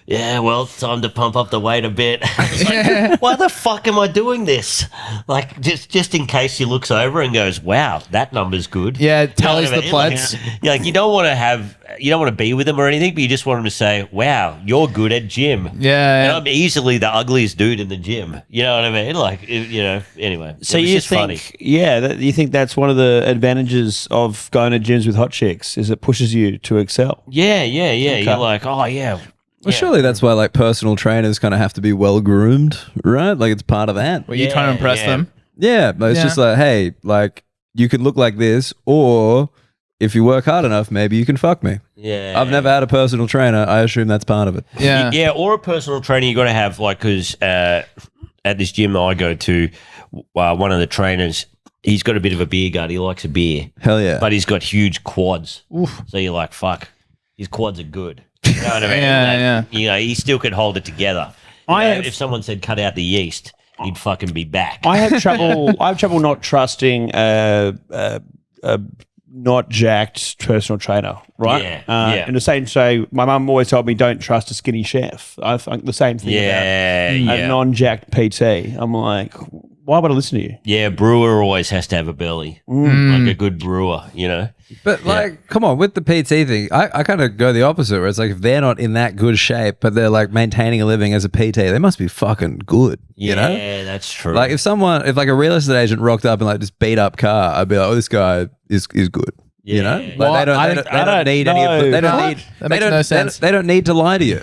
yeah, well, time to pump up the weight a bit. I was like, why the fuck am I doing this? Like, just in case she looks over and goes, wow, that number's good. Yeah, You know tallies what I the mean? plates. Like you don't want to be with them or anything, but you just want them to say, wow, you're good at gym. And Yeah. I'm easily the ugliest dude in the gym. You know what I mean? Like, anyway. So it was you just think, funny. you think that's one of the advantages of going to gyms with hot chicks is it pushes you to excel. Yeah. You're like, oh, yeah. Well, surely that's why like personal trainers kind of have to be well groomed, right? Like it's part of that. Were you trying to impress them? Yeah, but it's just like, hey, like you can look like this, or if you work hard enough, maybe you can fuck me. Yeah. I've never had a personal trainer. I assume that's part of it. Yeah. Yeah, or a personal trainer you got to have, like, because at this gym I go to, one of the trainers, he's got a bit of a beer gut. He likes a beer. Hell yeah. But he's got huge quads. Oof. So you're like, fuck, his quads are good. You know what I mean? Yeah. You know, he still could hold it together. If someone said cut out the yeast, he'd fucking be back. I have trouble not trusting not jacked personal trainer, right? Yeah. In the same say, my mum always told me don't trust a skinny chef. I think the same thing about a non-jacked PT. I'm like, why would I listen to you? Yeah, brewer always has to have a belly, like a good brewer, you know? But like, come on, with the PT thing, I kind of go the opposite, where it's like if they're not in that good shape, but they're like maintaining a living as a PT, they must be fucking good. You know? Yeah, that's true. Like if like a real estate agent rocked up in like this beat up car, I'd be like, oh, this guy is good. You know, like Well, they don't need any of the, they don't need That makes no sense. They don't need to lie to you.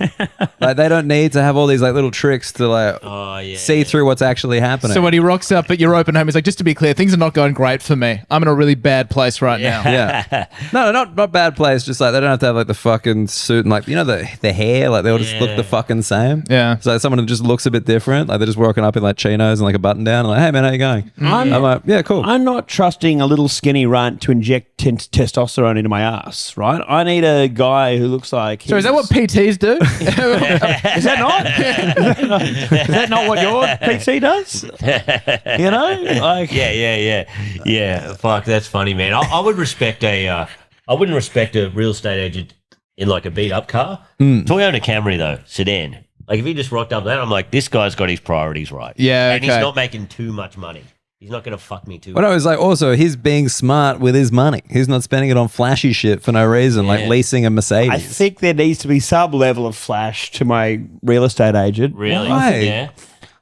Like they don't need to have all these like little tricks to like see through what's actually happening. So when he rocks up at your open home, he's like, just to be clear, things are not going great for me. I'm in a really bad place right now. Yeah. No, not bad place. Just like they don't have to have like the fucking suit and like, you know, the hair, like they all just look the fucking same. Yeah. So like, someone who just looks a bit different. Like they're just walking up in like chinos and like a button down and like, hey man, how you going? I'm like, yeah, cool. I'm not trusting a little skinny runt to inject testosterone into my ass, right? I need a guy who looks like. So is that what PTs do? Is that not? Is that not what your PT does? You know, like Yeah. Fuck, that's funny, man. I would respect I wouldn't respect a real estate agent in like a beat up car. Toyota Camry though, sedan. Like if he just rocked up that, I'm like, this guy's got his priorities right. Yeah, and he's okay. not making too much money. He's not going to fuck me too But much. I was like, also, he's being smart with his money. He's not spending it on flashy shit for no reason, like leasing a Mercedes. I think there needs to be some level of flash to my real estate agent. Really? Why? Yeah.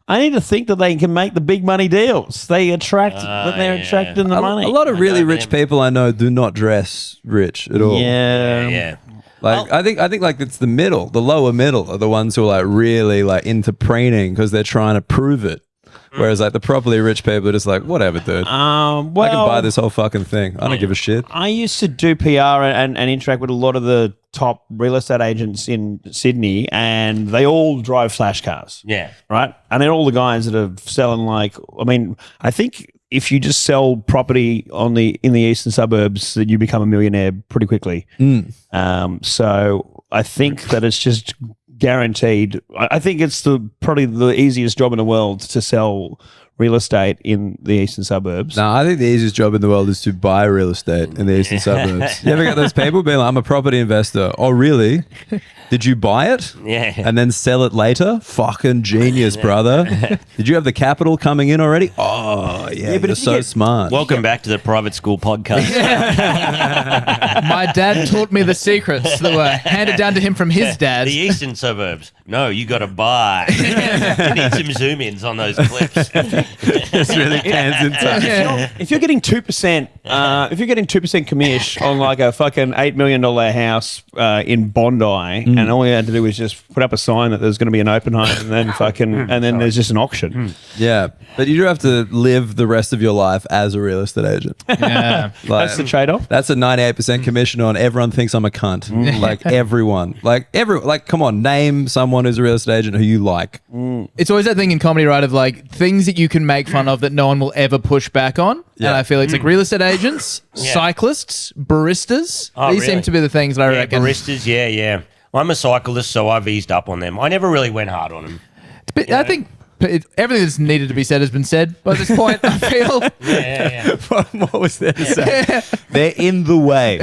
I need to think that they can make the big money deals. They attract that they're attracting the money. A lot of really rich people I know do not dress rich at all. Yeah. Like I think like it's the middle, the lower middle are the ones who are like really like into preening because they're trying to prove it. Whereas like the properly rich people are just like, whatever, dude. I can buy this whole fucking thing. I don't give a shit. I used to do PR and interact with a lot of the top real estate agents in Sydney, and they all drive flash cars. Yeah. Right? And they're all the guys that are selling like, I mean, I think if you just sell property in the eastern suburbs, that you become a millionaire pretty quickly. So I think that it's just guaranteed. I think it's probably the easiest job in the world to sell real estate in the eastern suburbs. No, I think the easiest job in the world is to buy real estate in the eastern suburbs. You ever get those people being like, I'm a property investor. Oh, really? Did you buy it? Yeah. And then sell it later? Fucking genius, brother. Did you have the capital coming in already? Oh, yeah, but you're so smart. Welcome back to the private school podcast. My dad taught me the secrets that were handed down to him from his dad. The eastern suburbs. No, you got to buy. You need some zoom ins on those clips. This really pans into If you're getting 2%, if you're getting 2% commish on like a fucking $8 million house in Bondi, and all you had to do was just put up a sign that there's going to be an open home, and then there's just an auction. Yeah, but you do have to live the rest of your life as a real estate agent. Yeah. Like, That's the trade-off. That's a 98% commission on everyone thinks I'm a cunt. Like everyone. Like come on, name someone who's a real estate agent who you like. It's always that thing in comedy, right, of like things that you can make fun of that no one will ever push back on. Yeah. And I feel it's like real estate agents, cyclists, baristas. These seem really? to be the things that I reckon. Baristas, yeah. I'm a cyclist, so I've eased up on them. I never really went hard on them. But I think everything that's needed to be said has been said by this point, I feel. Yeah. What was there to say? They're in the way.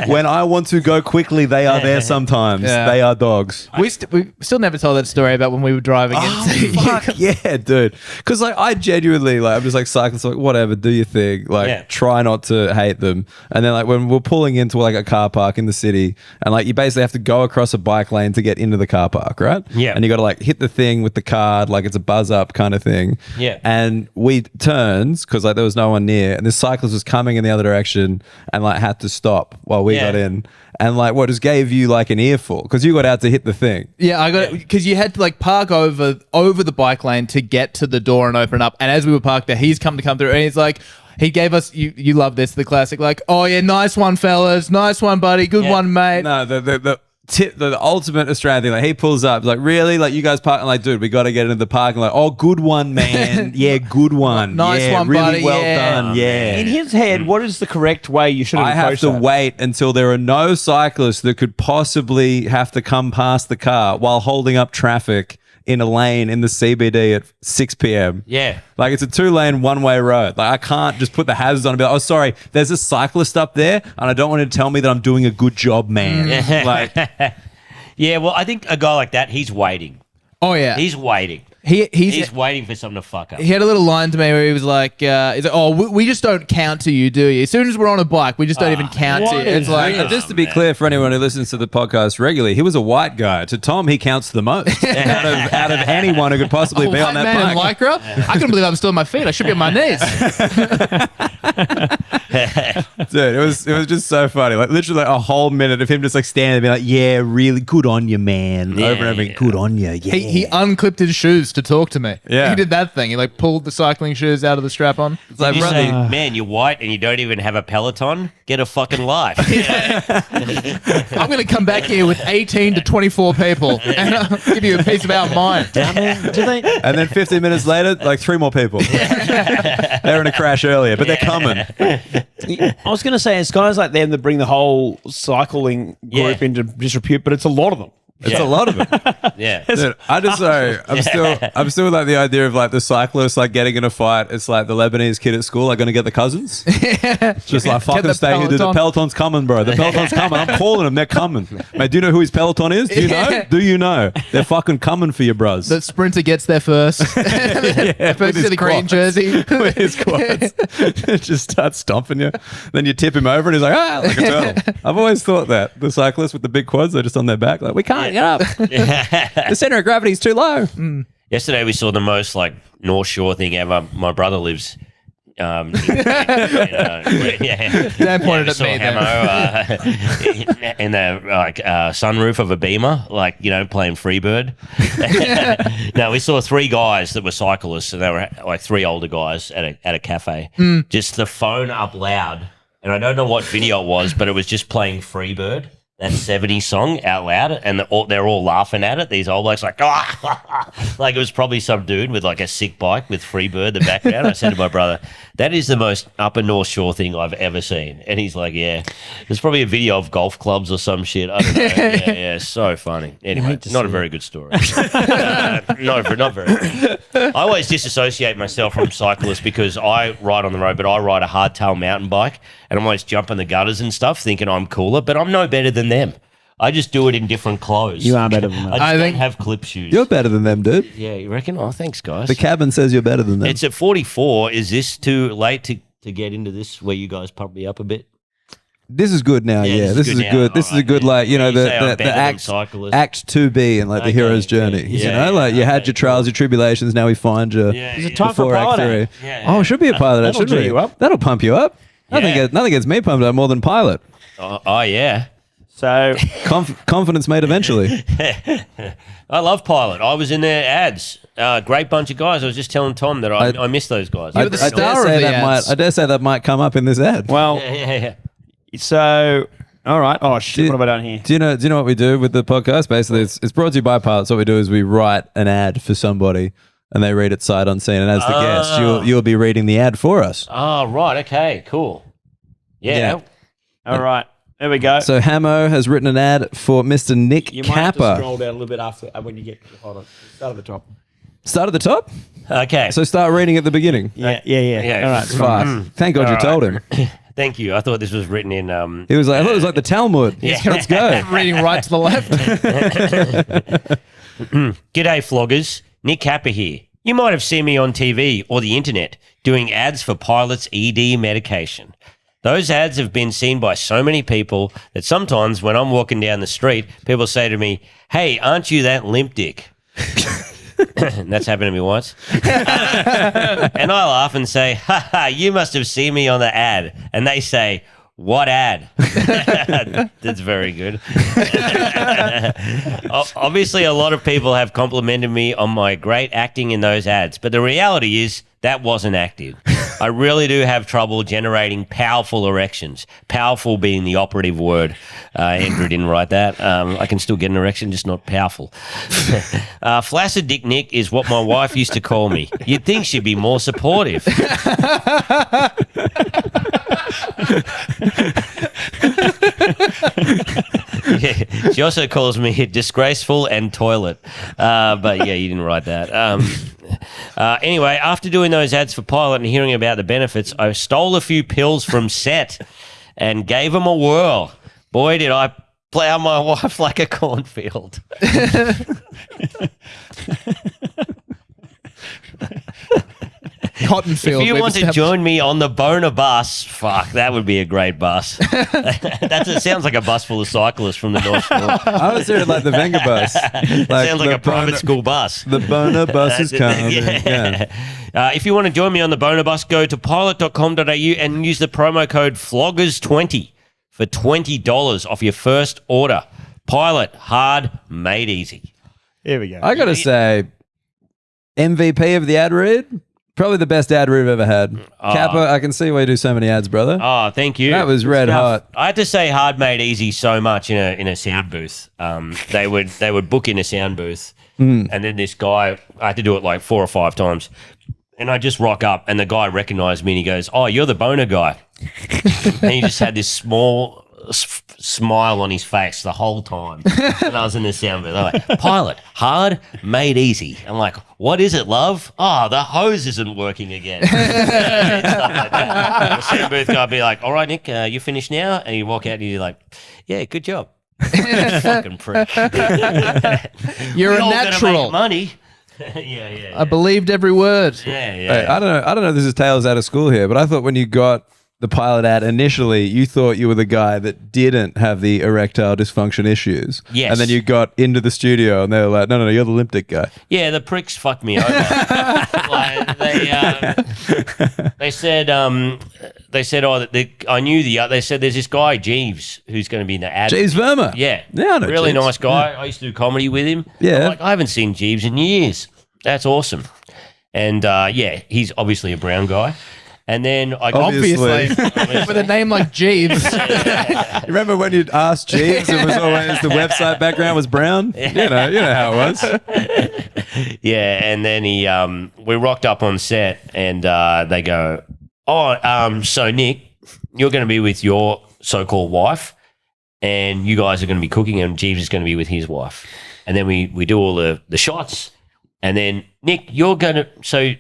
When I want to go quickly, they are there sometimes. Yeah. They are dogs. We still never told that story about when we were driving into Fuck yeah, dude. Because like I genuinely like I'm just like cyclists like whatever, do your thing. Like try not to hate them. And then like when we're pulling into like a car park in the city, and like you basically have to go across a bike lane to get into the car park, right? Yeah. And you got to like hit the thing with the card like it's a buzz up kind of thing. Yeah. And we turns because like there was no one near, and this cyclist was coming in the other direction and like had to stop while we got in, and like what just gave you like an earful because you got out to hit the thing. Yeah, I got it because you had to like park over the bike lane to get to the door and open it up. And as we were parked there, he's come through, and he's like, he gave us you love this, the classic like, oh yeah, nice one fellas, nice one buddy, good one mate. No, the ultimate Australian thing, like he pulls up, like really, like you guys park, and like dude, we got to get into the parking lot. Oh, good one, man. Yeah, good one. Nice one, really buddy. well Yeah. done. Yeah. In his head, what is the correct way you should I have approach to that? wait until there are no cyclists that could possibly have to come past the car while holding up traffic in a lane in the CBD at 6 p.m. Yeah. Like it's a 2-lane one-way road. Like I can't just put the hazards on and be like, oh, sorry, there's a cyclist up there and I don't want you to tell me that I'm doing a good job, man. Like, Yeah, well, I think a guy like that, he's waiting. Oh yeah, He's waiting. he's waiting for something to fuck up. he had a little line to me where he was like, oh, we just don't count to you, do you? As soon as we're on a bike, we just don't even count to you. what It's is like, and just to be clear for anyone who listens to the podcast regularly, he was a white guy. To Tom, he counts the most out of anyone who could possibly be on white that man in bike. lycra? I couldn't believe I'm still on my feet. I should be on my knees. Dude, it was just so funny. Like literally like a whole minute of him just like standing there being like, yeah, really good on you, man. Over and over again, good on you. Yeah. He unclipped his shoes to talk to me. Yeah. He did that thing. He like pulled the cycling shoes out of the strap on. It's like, You brother, say, man, you're white and you don't even have a Peloton? Get a fucking life. I'm going to come back here with 18 to 24 people and I'll give you a piece of our mind. and then 15 minutes later, like 3 more people. They were in a crash earlier, but they're coming. I was going to say, it's guys like them that bring the whole cycling group into disrepute, but it's a lot of them. It's a lot of it. Yeah. Dude, I just sorry. I'm still like the idea of like the cyclist like getting in a fight. It's like the Lebanese kid at school like going to get the cousins. Just like fucking the staying here. Dude, the Peloton. Peloton's coming, bro. The Peloton's coming. I'm calling them. They're coming. Mate, do you know who his Peloton is? Do you know? Yeah. Do you know? They're fucking coming for you, bros. The sprinter gets there first. First with to his the green quads. jersey. With his quads. Just starts stomping you. Then you tip him over and he's like, ah, like a turtle. I've always thought that. The cyclists with the big quads, they're just on their back. Like, we can't get up. The center of gravity is too low. Yesterday we saw the most like North Shore thing ever. My brother lives Dan pointed at me Hamo, in the sunroof of a Beamer, like, you know, playing Freebird. No, we saw 3 guys that were cyclists, and they were like 3 older guys at a cafe. Just the phone up loud, and I don't know what video it was, but it was just playing Freebird. That 70s song out loud, and they're all laughing at it. These old blokes like, like it was probably some dude with like a sick bike with Freebird in the background. I said to my brother, that is the most Upper North Shore thing I've ever seen. And he's like, yeah. There's probably a video of golf clubs or some shit. I don't know. Yeah, so funny. Anyway, not a very good story. Not very good. I always disassociate myself from cyclists because I ride on the road, but I ride a hardtail mountain bike, and I'm always jumping the gutters and stuff thinking I'm cooler, but I'm no better than them. I just do it in different clothes. You are better than that. I think- don't have clip shoes. You're better than them, dude. Yeah, you reckon? Oh, thanks, guys. The cabin says you're better than them. It's at 44. Is this too late to get into this where you guys pump me up a bit? This is good now, yeah. This is a now. good. This is a Alright, good, yeah. like, you know, You say I'm the better than act cyclists. act 2B and like the Okay, hero's yeah, journey. yeah, You know, like you yeah, had okay, your trials, your tribulations. Now we find you. Yeah, Is it yeah. time for before a Act pilot? 3. Yeah, Oh, it should be a pilot. That'll That should G be. you up. That'll pump you up. Yeah. Nothing gets me pumped up more than pilot. Oh, yeah. So, Confidence made eventually. I love Pilot. I was in their ads. Great bunch of guys. I was just telling Tom that I miss those guys. You're the star of the ads. I dare say that might come up in this ad. well, Yeah. so, all right. Oh, shit. What have I done here? Do you know what we do with the podcast? Basically, it's brought to you by pilots. What we do is we write an ad for somebody, and they read it sight unseen. And as the guest, you'll be reading the ad for us. Oh, right. Okay, cool. Yeah. All right. There we go. So Hamo has written an ad for Mr. Nick You might have to Capper. scroll down a little bit after when you get. Hold on. Start at the top. Start at the top. Okay. So start reading at the beginning. Yeah. Yeah. All right. It's fast. Thank God you All told right. him. Thank you. I thought this was written in. He was like, I thought it was like the Talmud. Yeah. Let's go. Reading right to the left. G'day, floggers. Nick Capper here. You might have seen me on TV or the internet doing ads for Pilot's ED medication. Those ads have been seen by so many people that sometimes when I'm walking down the street, people say to me, hey, aren't you that limp dick? And that's happened to me once. And I laugh and say, "Ha ha! You must have seen me on the ad." And they say, "What ad?" That's very good. Obviously, a lot of people have complimented me on my great acting in those ads, but the reality is that wasn't acting. I really do have trouble generating powerful erections. Powerful being the operative word. Andrew didn't write that. I can still get an erection, just not powerful. Flaccid Dick Nick is what my wife used to call me. You'd think she'd be more supportive. Yeah, she also calls me disgraceful and toilet. But yeah, you didn't write that. Anyway, after doing those ads for Pilot and hearing about the benefits, I stole a few pills from set and gave them a whirl. Boy, did I plow my wife like a cornfield. Cottonfield. If you want to join me on the Boner bus, fuck, that would be a great bus. It sounds like a bus full of cyclists from the North Shore. I was doing like the Venga bus. Sounds like a private school bus. The Boner bus is coming. Yeah. If you want to join me on the Boner bus, go to pilot.com.au and use the promo code FLOGGERS20 for $20 off your first order. Pilot, hard, made easy. Here we go. I got to say, MVP of the ad read, probably the best ad read we've ever had. Kappa, I can see why you do so many ads, brother. Oh, thank you. That was red hot. I had to say hard made easy so much in a sound booth. They would book in a sound booth, and then this guy, I had to do it like 4 or 5 times, and I just rock up, and the guy recognized me, and he goes, "Oh, you're the Boner guy," and he just had this small smile on his face the whole time. And I was in the sound booth. I'm like, Pilot, hard, made easy. I'm like, what is it, love? Oh, the hose isn't working again. Stuff like that. The sound booth guy would be like, all right, Nick, you finished now? And you walk out and you're like, yeah, good job. Fucking prick. You're we a all gotta natural. make money. Yeah. I believed every word. Yeah. Hey, I don't know if this is tales out of school here, but I thought when you got the Pilot ad initially, you thought you were the guy that didn't have the erectile dysfunction issues. Yes. And then you got into the studio and they were like, no, you're the limp dick guy. Yeah, the pricks fucked me over. They said, I knew they said there's this guy, Jeeves, who's going to be in the ad. Jeeves Verma. Yeah. I know really Jeeves. nice guy. I used to do comedy with him. Yeah. I'm like, I haven't seen Jeeves in years. That's awesome. And he's obviously a brown guy. And then I got Obviously. With a name like Jeeves. You remember when you'd ask Jeeves, it was always the website background was brown? You know how it was. Yeah, and then we rocked up on set and they go, so Nick, you're going to be with your so-called wife and you guys are going to be cooking and Jeeves is going to be with his wife. And then we do all the shots and then Nick, you're going to, so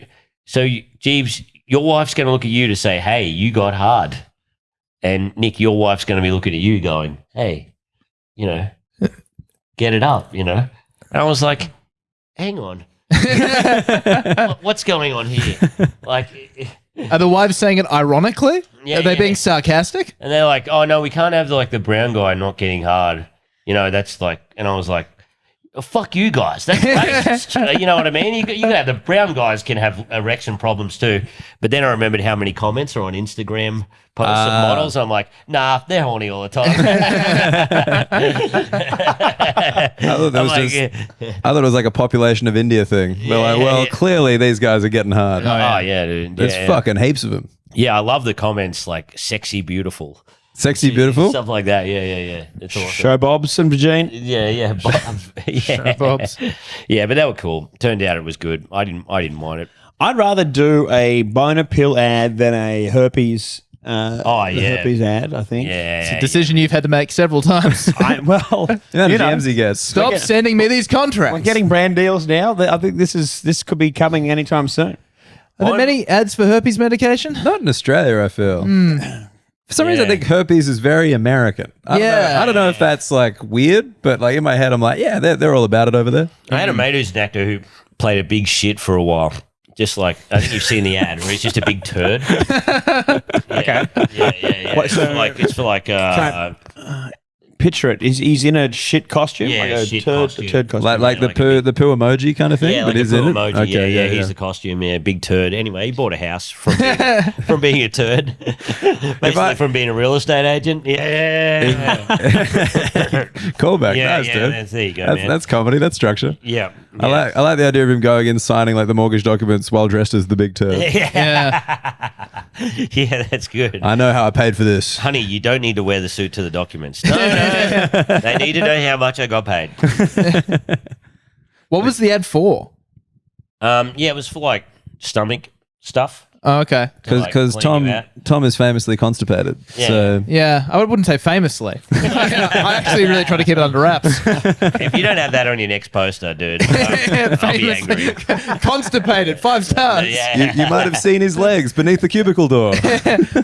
Jeeves, your wife's going to look at you to say, hey, you got hard. And Nick, your wife's going to be looking at you going, hey, get it up, And I was like, hang on. What's going on here? Like, Are the wives saying it ironically? Yeah, Are they yeah. being sarcastic? and they're like, oh, no, we can't have the brown guy not getting hard. That's like, and I was like, oh, fuck you guys. That's racist. You know what I mean? You can have the brown guys can have erection problems too. But then I remembered how many comments are on Instagram posts of models. I'm like, nah, they're horny all the time. I thought it was like a population of India thing. They're like, well, clearly these guys are getting hard. Oh, yeah, dude. There's fucking heaps of them. Yeah, I love the comments like sexy, beautiful. Sexy, beautiful. Stuff like that. Yeah. It's awesome. Show Bobs and Virginia. Yeah. Bob. Yeah. Bobs. Yeah, but they were cool. Turned out it was good. I didn't mind it. I'd rather do a boner pill ad than a herpes. Herpes ad. I think. Yeah. Decision you've had to make several times. Well, You know how he gets. Stop sending me these contracts. we're getting brand deals now. I think this could be coming anytime soon. Are there many ads for herpes medication? Not in Australia, I feel. For some reason, I Yeah. think herpes is very American. I don't know if that's like weird, but like in my head, I'm like, yeah, they're all about it over there. I had a mate who's an actor who played a big shit for a while. Just like, I think you've seen the ad where he's just a big turd. Okay. Yeah. What, so- It's for picture it. He's in a shit costume, Yeah, like a shit turd costume. costume. Like the poo emoji kind of thing, Yeah, but like is a in poo it. emoji. Okay, yeah, he's the costume. Yeah, big turd. Anyway, he bought a house from being a turd, basically from being a real estate agent. Yeah, Callback. yeah, Nice, yeah. dude. There you go, That's, man. that's comedy. That's structure. Yeah, I like the idea of him going and signing like the mortgage documents while dressed as the big turd. Yeah. yeah, that's good. I know how I paid for this. Honey, you don't need to wear the suit to the documents. No, they need to know how much I got paid. What was the ad for? Yeah, it was for like stomach stuff. Oh, okay. Because clean you out. Tom is famously constipated. Yeah. So Yeah, I wouldn't say famously. I actually really try to keep it under wraps. If you don't have that on your next poster, dude, I'll be angry. Constipated, 5 stars. Yeah. you might have seen his legs beneath the cubicle door,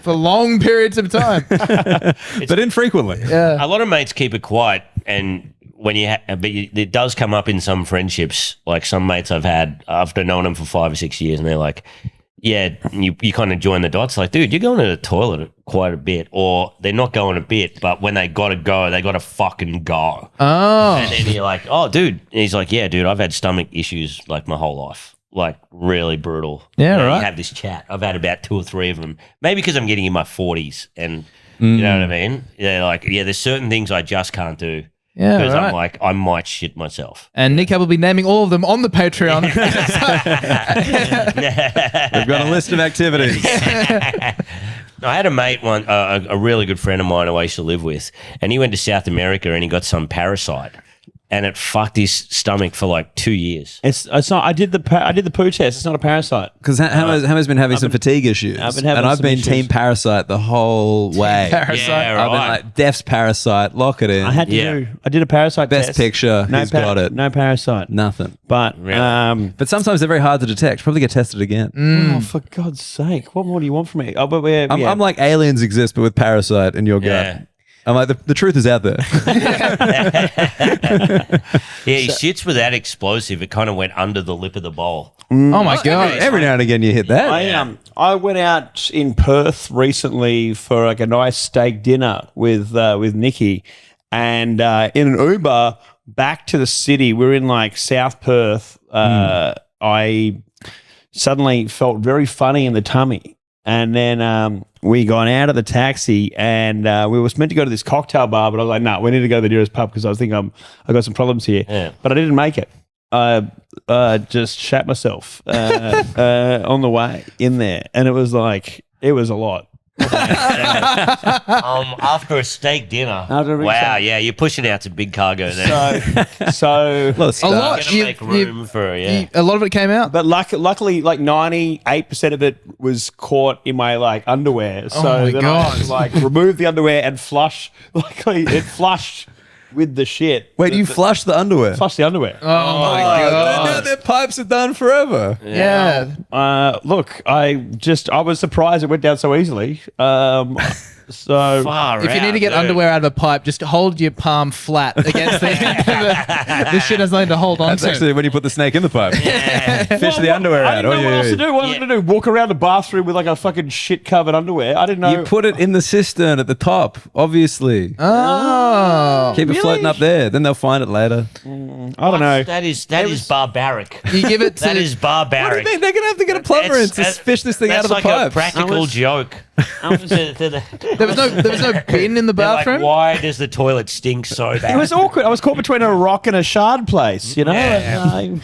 For long periods of time. but infrequently. Yeah. A lot of mates keep it quiet, and when it does come up in some friendships. Like some mates I've had after knowing them for 5 or 6 years, and they're like, "Yeah," you kind of join the dots. Like, dude, you're going to the toilet quite a bit, or they're not going a bit, but when they got to go, they got to fucking go. Oh. And then you're like, "Oh, dude," and he's like, "Yeah, dude, I've had stomach issues like my whole life." Like really brutal. Yeah, You right. have this chat. I've had about 2 or 3 of them. Maybe because I'm getting in my 40s, and you know what I mean. Yeah, like there's certain things I just can't do. Yeah, Because right. I'm like, I might shit myself. And Nick will be naming all of them on the Patreon. We've got a list of activities. No, I had a mate, a really good friend of mine who I used to live with, and he went to South America and he got some parasite, and it fucked his stomach for like 2 years. It's not. I did the poo test. It's not a parasite. Because Hammer's been having some fatigue issues. I've been having and I've some been issues. team parasite the whole way. Parasite. Yeah, I've been right. like, Def's parasite, lock it in. I did a parasite Best test. picture, he's got it. No parasite. Nothing. But Really? But sometimes they're very hard to detect. Probably get tested again. oh, for God's sake, what more do you want from me? Oh, but we're I'm like aliens exist, but with parasite in your gut. Yeah. I'm like, the truth is out there. Yeah, he shits with that explosive. It kind of went under the lip of the bowl. Oh my God. Every now and again you hit that. I went out in Perth recently for like a nice steak dinner with Nikki, and in an Uber back to the city, we're in like South Perth. I suddenly felt very funny in the tummy, and then we got out of the taxi, and we were meant to go to this cocktail bar, but I was like, "No, we need to go to the nearest pub because I think I got some problems here." Yeah. But I didn't make it. I just shat myself on the way in there, and it was a lot. After a steak dinner. After a big Wow, steak. yeah, you're pushing out some big cargo there. So A lot of A stuff. lot. Gonna make room for A lot of it came out. but luckily, like 98% of it was caught in my like underwear. So my then I had to, like remove the underwear and flush. Luckily, it flushed with the shit. Wait, you flush the underwear? Flush the underwear. Oh my God. No, their pipes are done forever. Yeah. Look, I was surprised it went down so easily. So Far If you need to get out, dude. underwear out of a pipe, just hold your palm flat against the end of it. This shit has nothing to hold on That's to. actually when you put the snake in the pipe. Fish the Well, underwear I out. didn't know what else to do. What was I going to do? Walk around the bathroom with like a fucking shit covered underwear? I didn't know. You put it in the cistern at the top, obviously. Oh. Keep it floating up there. Then they'll find it later. I don't know. That is barbaric. You give it to That is barbaric. What do you mean? They're going to have to get a plumber in to fish this thing out of the That's like pipe. a practical joke. There was no bin in the They're bathroom. Like, why does the toilet stink so bad? It was awkward. I was caught between a rock and a shard place, you know? Yeah.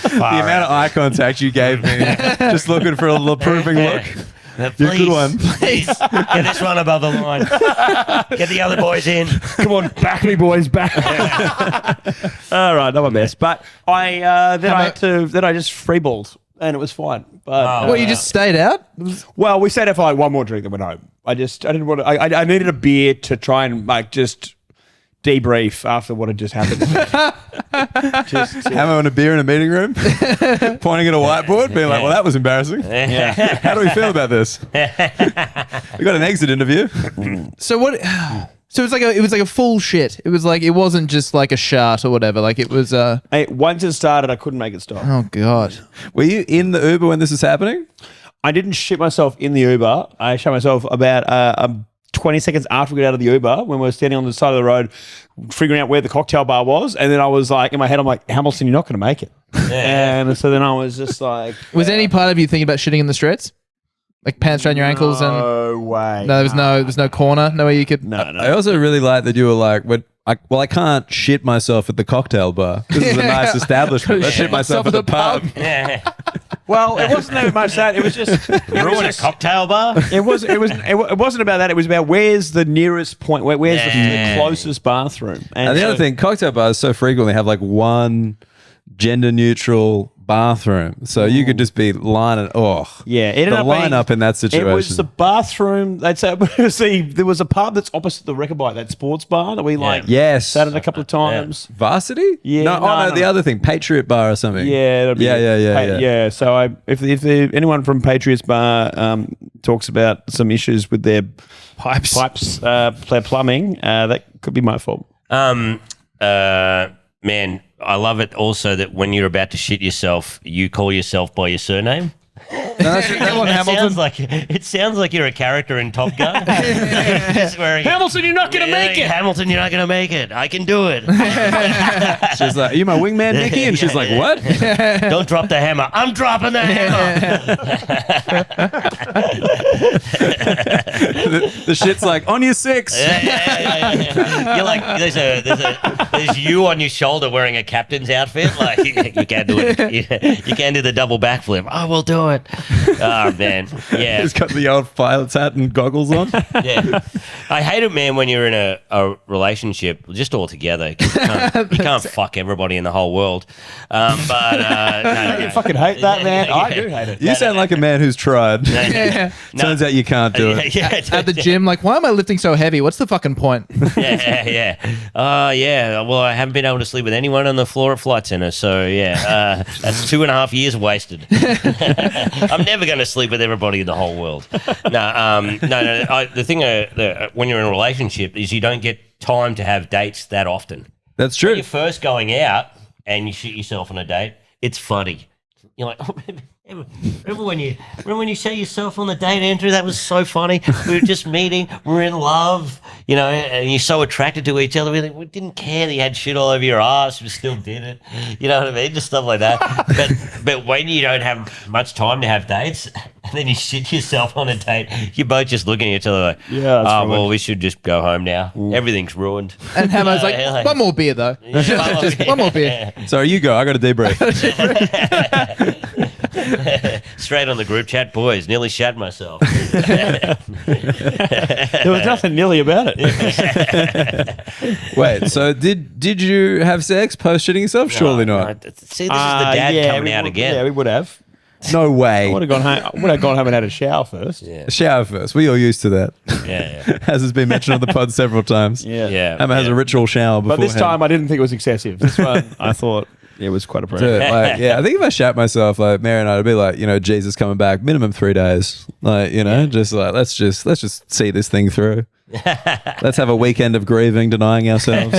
The amount of eye contact you gave me, just looking for a little approving look. Please, You're a good one. Please, get this one above the line. Get the other boys in. Come on, back me, boys, back. All right, not my best. But then I just freeballed, and it was fine. But Well, you just stayed out? well, we stayed there for like one more drink, then went home. I didn't want to. I needed a beer to try and like just debrief after what had just happened. Hammer on a beer in a meeting room, pointing at a whiteboard, being like, well, that was embarrassing. How do we feel about this? We got an exit interview. So what? So it was like a full shit. It was like it wasn't just like a shart or whatever. Like it was. Once it started, I couldn't make it stop. Oh God. Were you in the Uber when this was happening? I didn't shit myself in the Uber. I shot myself about 20 seconds after we got out of the Uber, when we were standing on the side of the road, figuring out where the cocktail bar was. And then I was like, in my head, I'm like, Hamilton, you're not going to make it. And so then I was just like... Was any part of you thinking about shitting in the streets? Like pants around your ankles and... No way. No, there's no corner, no way you could... No. I also really like that you were like, I can't shit myself at the cocktail bar. This is a nice establishment. Let's shit myself at the pub. Yeah. Well, it wasn't that much that. It was just... Ruin a cocktail bar? It wasn't about that. It was about where's the nearest point, where's the closest bathroom. And the other thing, cocktail bars so frequently have like one gender neutral bathroom, so you could just be lining. Yeah, it ended the up lineup in that situation. It was the bathroom. They'd say, see, there was a pub that's opposite the Rechabite, that sports bar that we Yes, sat at a couple of times. Varsity? Yeah, no, the other thing, Patriot Bar or something. Yeah, yeah. So if anyone from Patriots Bar talks about some issues with their pipes, their plumbing, that could be my fault. Man, I love it also that when you're about to shit yourself, you call yourself by your surname. It sounds like you're a character in Top Gun. Hamilton, you're not going to make it. Hamilton, you're not going to make it. I can do it. She's like, are you my wingman, Nikki? And she's like, what? Don't drop the hammer. I'm dropping the hammer. the shit's like, on your 6. Yeah. You're like, there's you on your shoulder wearing a captain's outfit. Like, you can't do it. You can't do the double backflip. I will do it. Oh, man. Yeah. He's got the old pilot's hat and goggles on. Yeah. I hate it, man, when you're in a relationship, just all together. You can't fuck everybody in the whole world. No. You fucking hate that, man. Yeah. I do hate it. You sound like a man who's tried. Yeah. Turns out you can't do it. At the gym, like, why am I lifting so heavy? What's the fucking point? Yeah. Well, I haven't been able to sleep with anyone on the floor at Flight Centre, so yeah, that's 2.5 years wasted. I'm never going to sleep with everybody in the whole world. No. The thing when you're in a relationship is you don't get time to have dates that often. That's true. When you're first going out and you shoot yourself on a date, it's funny. You're like, remember when you shot yourself on the date, Andrew? That was so funny. We were just meeting. We're in love, and you're so attracted to each other. We didn't care that you had shit all over your ass. We still did it. You know what I mean? Just stuff like that. But when you don't have much time to have dates, and then you shit yourself on a date, you're both just looking at each other like, well, we should just go home now. Everything's ruined. And Hammer's like, one more beer, though. Just one more beer. So you go. I got a debrief. Straight on the group chat, boys. Nearly shat myself. There was nothing nearly about it. Wait, so did you have sex post shitting yourself? Surely not. See, this is the dad coming out again. Yeah, we would have. No way. I would have gone home and had a shower first. Yeah. Shower first. We all used to that. Yeah. As has been mentioned on the pod several times. Yeah. Emma has a ritual shower before. But this time I didn't think it was excessive. This one I thought it was quite appropriate. I think if I shat myself, like Mary and I'd be like, Jesus coming back, minimum 3 days. Like, just like let's just see this thing through. Let's have a weekend of grieving, denying ourselves,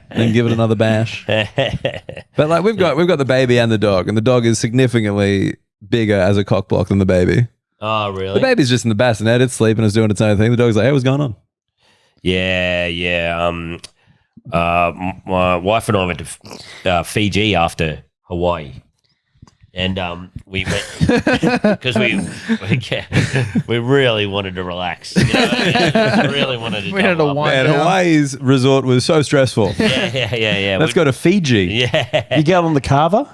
and give it another bash. But like we've got the baby and the dog is significantly bigger as a cock block than the baby. Oh, really? The baby's just in the bassinet, it's sleeping, it's doing its own thing. The dog's like, hey, what's going on? Yeah. My wife and I went to Fiji after Hawaii. And we went because we really wanted to relax. We really wanted to. We had a Man, Hawaii's resort was so stressful. Yeah. Let's go to Fiji. Yeah. You get on the carver?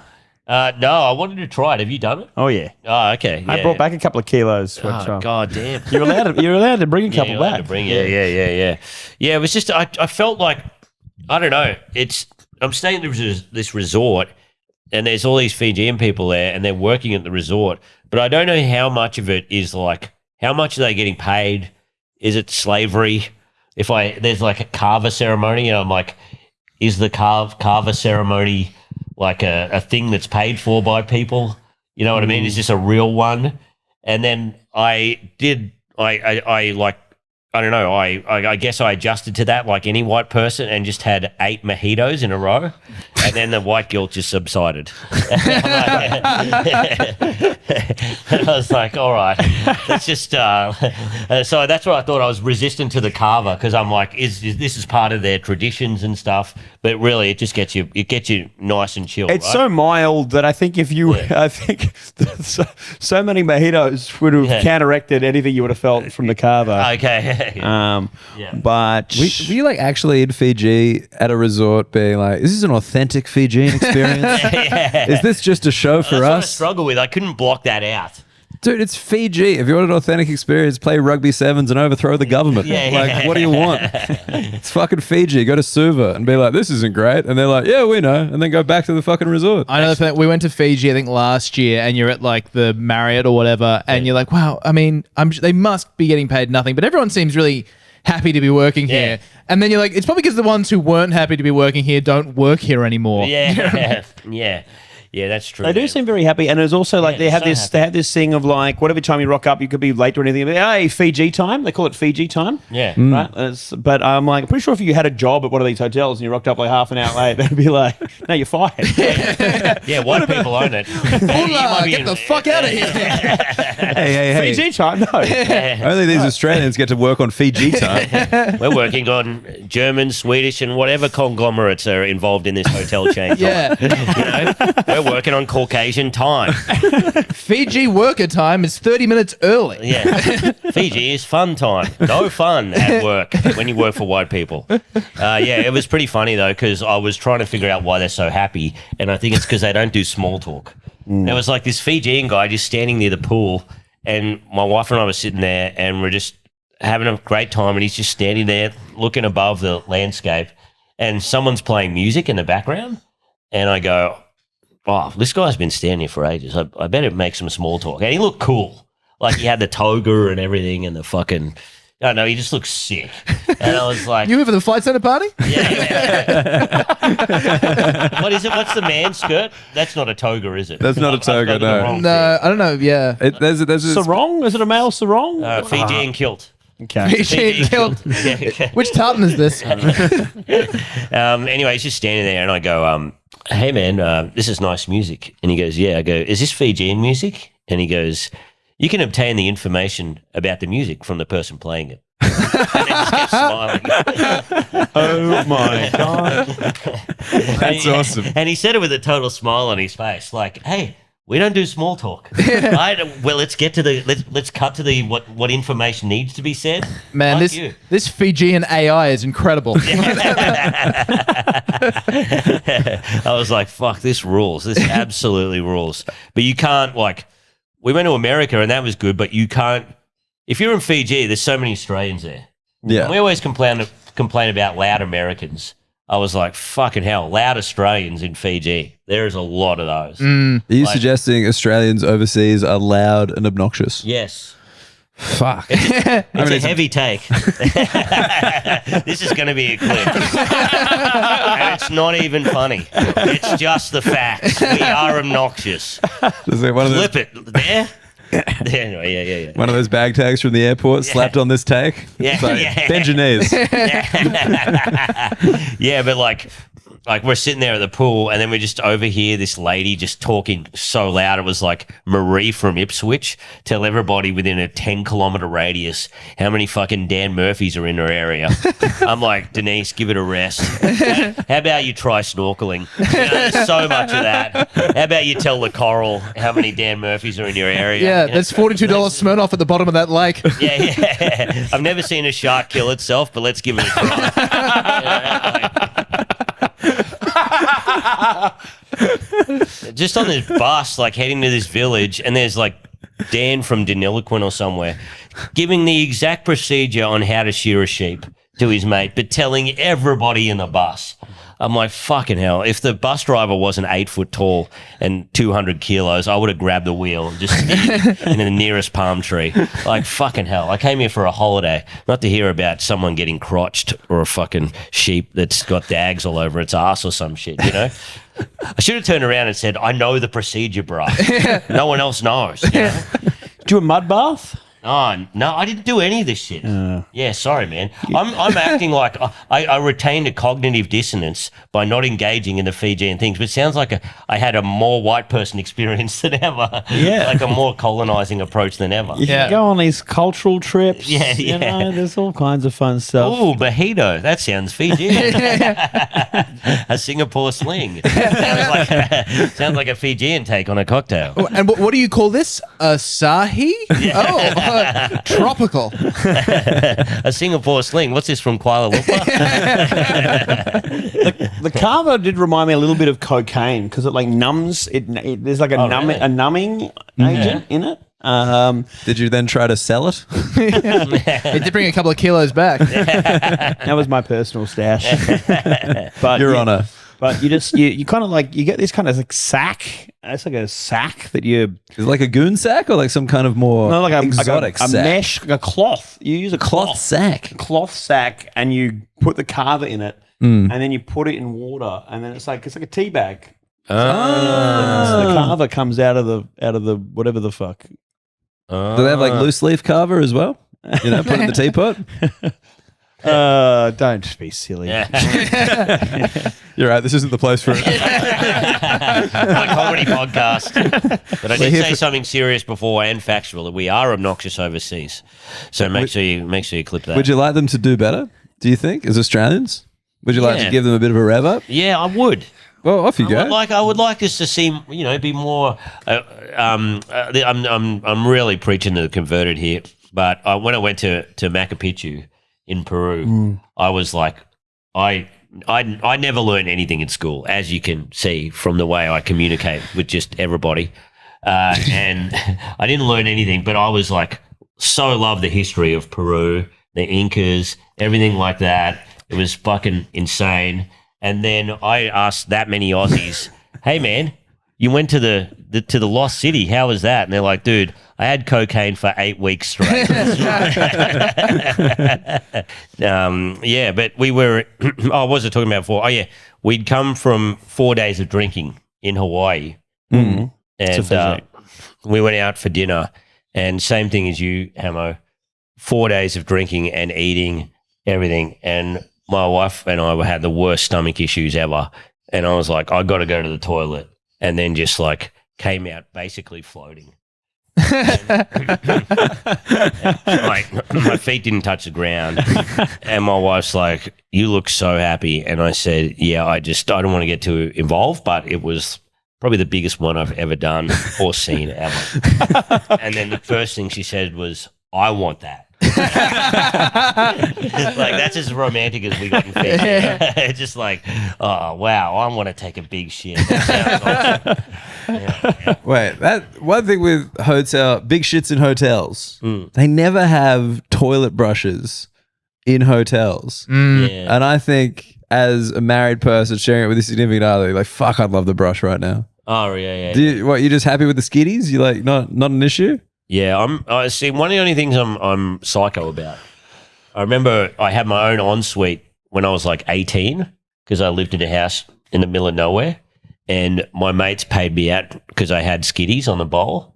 No, I wanted to try it. Have you done it? Oh yeah. Oh, okay. I brought back a couple of kilos. Oh, God damn. You're allowed to bring a couple back. Yeah. It was just I felt like I don't know. I'm staying at this resort. And there's all these Fijian people there, and they're working at the resort. But I don't know how much of it is like, how much are they getting paid? Is it slavery? There's like a carver ceremony, and I'm like, is the carver ceremony like a thing that's paid for by people? You know what I mean? Is this a real one? And then I I don't know. I guess I adjusted to that like any white person and just had 8 mojitos in a row, and then the white guilt just subsided. And I was like, all right, let's just. So that's why I thought I was resistant to the carver, because I'm like, is this is part of their traditions and stuff? But really, it just gets you nice and chill. It's right? so mild that I think I think so many mojitos would have counteracted anything you would have felt from the carver. Okay. But were you like actually in Fiji at a resort being like, is this an authentic Fijian experience? Is this just a show for That's what I us? struggle with. I couldn't block that out. Dude, it's Fiji. If you want an authentic experience, play rugby sevens and overthrow the government. What do you want? It's fucking Fiji. Go to Suva and be like, this isn't great. And they're like, yeah, we know. And then go back to the fucking resort. I know that we went to Fiji, I think last year, and you're at like the Marriott or whatever, and you're like, wow, I mean, they must be getting paid nothing, but everyone seems really happy to be working here. And then you're like, it's probably because the ones who weren't happy to be working here don't work here anymore. Yeah, that's true. They do seem very happy, and it's also like they have this thing of like whatever time you rock up, you could be late or anything. But, hey, Fiji time. They call it Fiji time. Yeah. Right? But I'm like, I'm pretty sure if you had a job at one of these hotels and you rocked up like half an hour late, they'd be like, no, you're fired. White people own it. Hola, get the fuck out of here. Hey. Fiji time? No. Only these Australians get to work on Fiji time. We're working on German, Swedish, and whatever conglomerates are involved in this hotel chain. We're working on Caucasian time. Fiji worker time is 30 minutes early. Fiji is fun time. No fun at work when you work for white people. It was pretty funny though, because I was trying to figure out why they're so happy, and I think it's because they don't do small talk. There was like this Fijian guy just standing near the pool, and my wife and I were sitting there, and we're just having a great time, and he's just standing there looking above the landscape, and someone's playing music in the background, and I go, oh, this guy's been standing here for ages. I better make some small talk. And he looked cool. Like he had the toga and everything and the fucking, I don't know, he just looked sick. And I was like, You here for the flight center party? Yeah. What is it? What's the man skirt? That's not a toga, is it? That's not a toga, no. No, I don't know. Yeah. There's Sarong? Is it a male sarong? Fijian kilt. Okay. Fijian kilt. Which tartan is this? Anyway, he's just standing there, and I go, hey, man, this is nice music. And he goes, yeah. I go, is this Fijian music? And he goes, you can obtain the information about the music from the person playing it. And he just kept smiling. Oh, my God. That's awesome. And he said it with a total smile on his face, like, hey, we don't do small talk. Right? Well, let's get to let's cut to the what information needs to be said. Man, Like this Fijian AI is incredible. I was like, fuck, this rules. This absolutely rules. But you can't, like, we went to America and that was good, but you can't, if you're in Fiji, there's so many Australians there. Yeah. And we always complain about loud Americans. I was like, fucking hell, loud Australians in Fiji. There's a lot of those. Are you suggesting Australians overseas are loud and obnoxious? Yes. Fuck. It's a heavy take. This is going to be a clip. And it's not even funny. It's just the facts. We are obnoxious. Is it one of those, Flip it. There? Anyway, yeah. one of those bag tags from the airport slapped on this tag? Yeah, It's like, yeah. bend your knees. Yeah, but like we're sitting there at the pool and then we just overhear this lady just talking so loud. It was like Marie from Ipswich tell everybody within a 10-kilometer radius how many fucking Dan Murphys are in her area. I'm like, Denise, give it a rest. How about you try snorkeling? There's so much of that. How about you tell the coral how many Dan Murphys are in your area? Yeah, there's $42 Smirnoff at the bottom of that lake. Yeah. I've never seen a shark kill itself, but let's give it a try. Just on this bus, like heading to this village, and there's like Dan from Deniliquin or somewhere giving the exact procedure on how to shear a sheep to his mate, but telling everybody in the bus. I'm like, fucking hell. If the bus driver wasn't 8 foot tall and 200 kilos, I would have grabbed the wheel and just stayed in the nearest palm tree. Like, fucking hell. I came here for a holiday, not to hear about someone getting crotched or a fucking sheep that's got dags all over its ass or some shit, you know? I should have turned around and said, I know the procedure, bro. No one else knows. You know? Do a mud bath? Oh no, I didn't do any of this shit. Yeah, sorry, man. I'm acting like I retained a cognitive dissonance by not engaging in the Fijian things, but it sounds like I had a more white person experience than ever. Yeah. Like a more colonizing approach than ever. You can go on these cultural trips. Yeah, You know, there's all kinds of fun stuff. Ooh, mojito. That sounds Fijian. A Singapore sling. Sounds like a Fijian take on a cocktail. Oh, and what do you call this? Asahi? Oh, tropical. Oh. A Singapore sling. What's this from Kuala Lumpur? The carver did remind me a little bit of cocaine because it like numbs. There's like really? a numbing agent in it. Did you then try to sell it? It did bring a couple of kilos back. That was my personal stash. But Your Honor. But you kind of like you get this kind of like sack. It's like a sack that you Is it like a goon sack or like some kind of more like exotic a sack? mesh, like a cloth. You use a Cloth sack. cloth sack, and you put the carver in it, and then you put it in water, and then it's like a tea bag. So the carver comes out of the whatever the fuck. Do they have like loose leaf carver as well? You know, put it in the teapot. Don't be silly. You're right. This isn't the place for it. My comedy podcast. But I did say something serious before and factual that we are obnoxious overseas. So make sure you clip that. Would you like them to do better? Do you think, as Australians? Would you like to give them a bit of a rev up? Yeah, I would. Well, off you go. I would like this to seem, be more. I'm really preaching to the converted here, but when I went to Machu Picchu in Peru, I was like, I never learned anything in school, as you can see from the way I communicate with just everybody, and I didn't learn anything. But I was like, so love the history of Peru, the Incas, everything like that. It was fucking insane. And then I asked that many Aussies, "Hey man, you went to the lost city. How was that?" And they're like, "Dude, I had cocaine for 8 weeks straight." Yeah, but we were. What was I talking about before? Oh yeah, we'd come from 4 days of drinking in Hawaii, and we went out for dinner. And same thing as you, Hamo. 4 days of drinking and eating everything, and my wife and I had the worst stomach issues ever. And I was like, I got to go to the toilet. And then just like came out basically floating. Like my feet didn't touch the ground. And my wife's like, you look so happy. And I said, yeah, I don't want to get too involved, but it was probably the biggest one I've ever done or seen ever. And then the first thing she said was, I want that. Like that's as romantic as we got in Fiji. It's just like, oh wow, I want to take a big shit. That sounds awesome. Wait, that one thing with big shits in hotels, they never have toilet brushes in hotels. Yeah. And I think as a married person sharing it with a significant other, you're like, fuck, I'd love the brush right now. Oh yeah. You're just happy with the skitties? You like not an issue? Yeah, I see. One of the only things I'm psycho about. I remember I had my own ensuite when I was like 18 because I lived in a house in the middle of nowhere, and my mates paid me out because I had skitties on the bowl.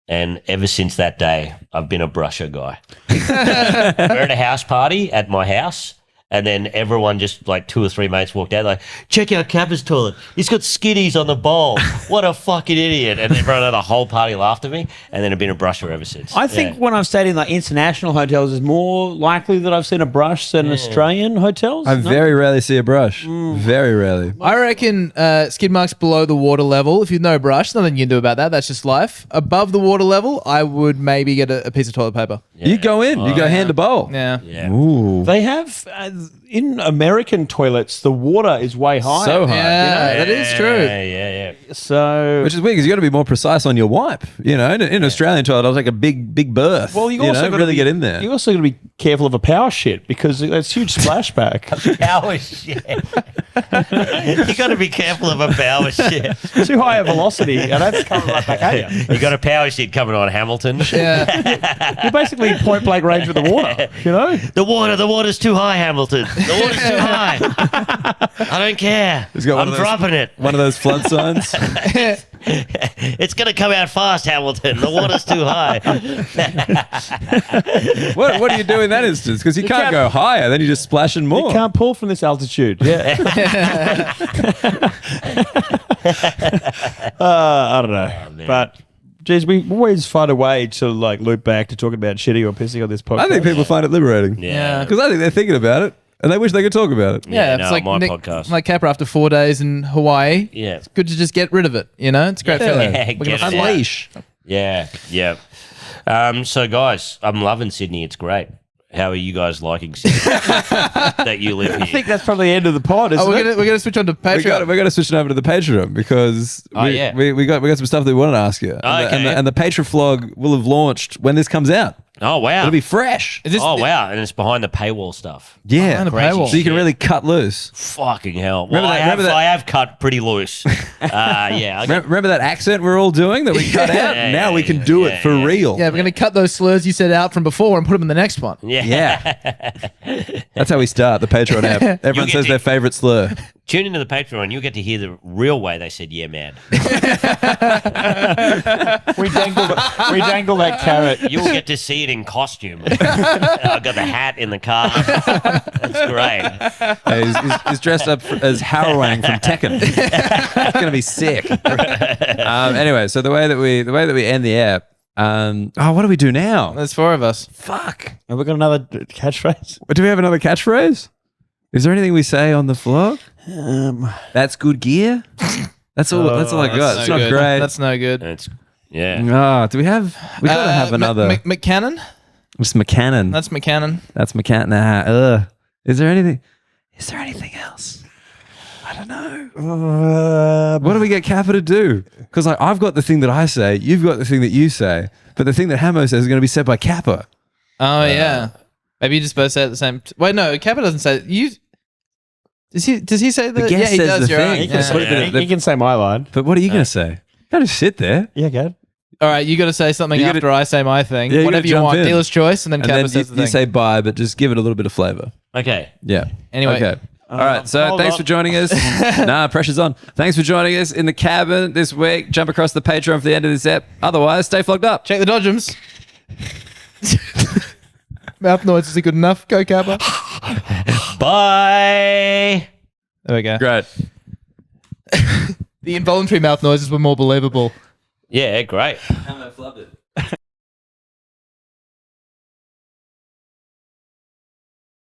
And ever since that day, I've been a brusher guy. We're at a house party at my house. And then everyone just like 2 or 3 mates walked out like, check out Kappa's toilet. He's got skitties on the bowl. What a fucking idiot. And everyone at the whole party laughed at me. And then I've been a brusher ever since. I think when I've stayed in like international hotels, it's more likely that I've seen a brush than Australian hotels. I very rarely see a brush. Very rarely. I reckon skid marks below the water level. If you no brush, nothing you can do about that. That's just life. Above the water level, I would maybe get a piece of toilet paper. Yeah. You go in. You go hand to bowl. Yeah. Ooh. They have in American toilets, the water is way higher. So high. Yeah, that is true. Yeah. So, Which is weird because you got to be more precise on your wipe. You know, in an Australian toilet, I was like a big berth. well, you also gotta really get in there. You also got to be careful of a power shit because it's huge splashback. Power shit. You got to be careful of a power shit. Too high a velocity, and that's coming right back at you. You got a power shit coming on Hamilton. Yeah. You're basically point blank range with the water. You know, The water's too high, Hamilton. The water's too high. I don't care. He's got one I'm of those- dropping it. One of those flood signs. It's going to come out fast, Hamilton. The water's too high. What do you do in that instance? Because you can't go higher, then you're just splashing more. You can't pull from this altitude. Yeah. I don't know. But, geez, we always find a way to like loop back to talking about shitting or pissing on this podcast. I think people find it liberating. Yeah. Because I think they're thinking about it and they wish they could talk about it. Yeah, no, it's like my Nick, podcast. like Kappa after 4 days in Hawaii. Yeah. It's good to just get rid of it. You know, it's a great feeling. Yeah, We're gonna get it out. Unleash. Yeah. So, guys, I'm loving Sydney. It's great. How are you guys liking Sydney? That you live here? I think that's probably the end of the pod, isn't we're it? gonna switch on to Patreon. We're going to switch it over to the Patreon because we got some stuff that we want to ask you. And the Patreon flog will have launched when this comes out. Oh, wow. It'll be fresh. Is this wow. And it's behind the paywall stuff. Yeah. Behind the Crazy paywall. So you can shit. really cut loose. Fucking hell. Well, Remember that- I have cut pretty loose. Yeah. Remember that accent we're all doing that we cut out? Now we can do it for real. Yeah, we're gonna cut those slurs you said out from before and put them in the next one. Yeah. That's how we start the Patreon app. Everyone get says to- their favorite slur. Tune into the Patreon. You'll get to hear the real way they said, yeah, man. We dangle that carrot. You'll get to see it in costume. I've got the hat in the car. That's great. He's dressed up as Harrowang from Tekken. It's gonna be sick. Anyway, so the way that we end the app. What do we do now? There's 4 of us. Fuck. Have we got another catchphrase? Do we have another catchphrase? Is there anything we say on the flog? That's good gear. That's all. That's all I got. It's not good. great. That's no good. It's, do we have? We gotta have another. McCannon? It's McCannon. That's McCannon. That's McCannon. Is there anything else? I don't know. What do we get Kappa to do? Because like I've got the thing that I say, you've got the thing that you say, but the thing that Hamo says is going to be said by Kappa. Oh yeah. Maybe you just both say it at the same. Wait, no. Kappa doesn't say you. Does he say that? guest Yeah, he says does. the You're thing. right. He can Yeah. You can say my line. But what are you going to say? You got to sit there. Yeah, go. All right, you got to say something You gotta- after I say my thing. Yeah, you Whatever gotta you jump want. in. Dealer's choice, and then And Kappa then says the you thing. say bye, but just give it a little bit of flavor. Okay. Yeah. Anyway. Okay. All right. So hold thanks on. for joining us. Pressure's on. Thanks for joining us in the cabin this week. Jump across the Patreon for the end of this ep. Otherwise, stay flogged up. Check the Dodgems. Mouth noises are good enough. Go Kappa. Bye. There we go. Great. The involuntary mouth noises were more believable. Yeah, great. Hamo flubbed it.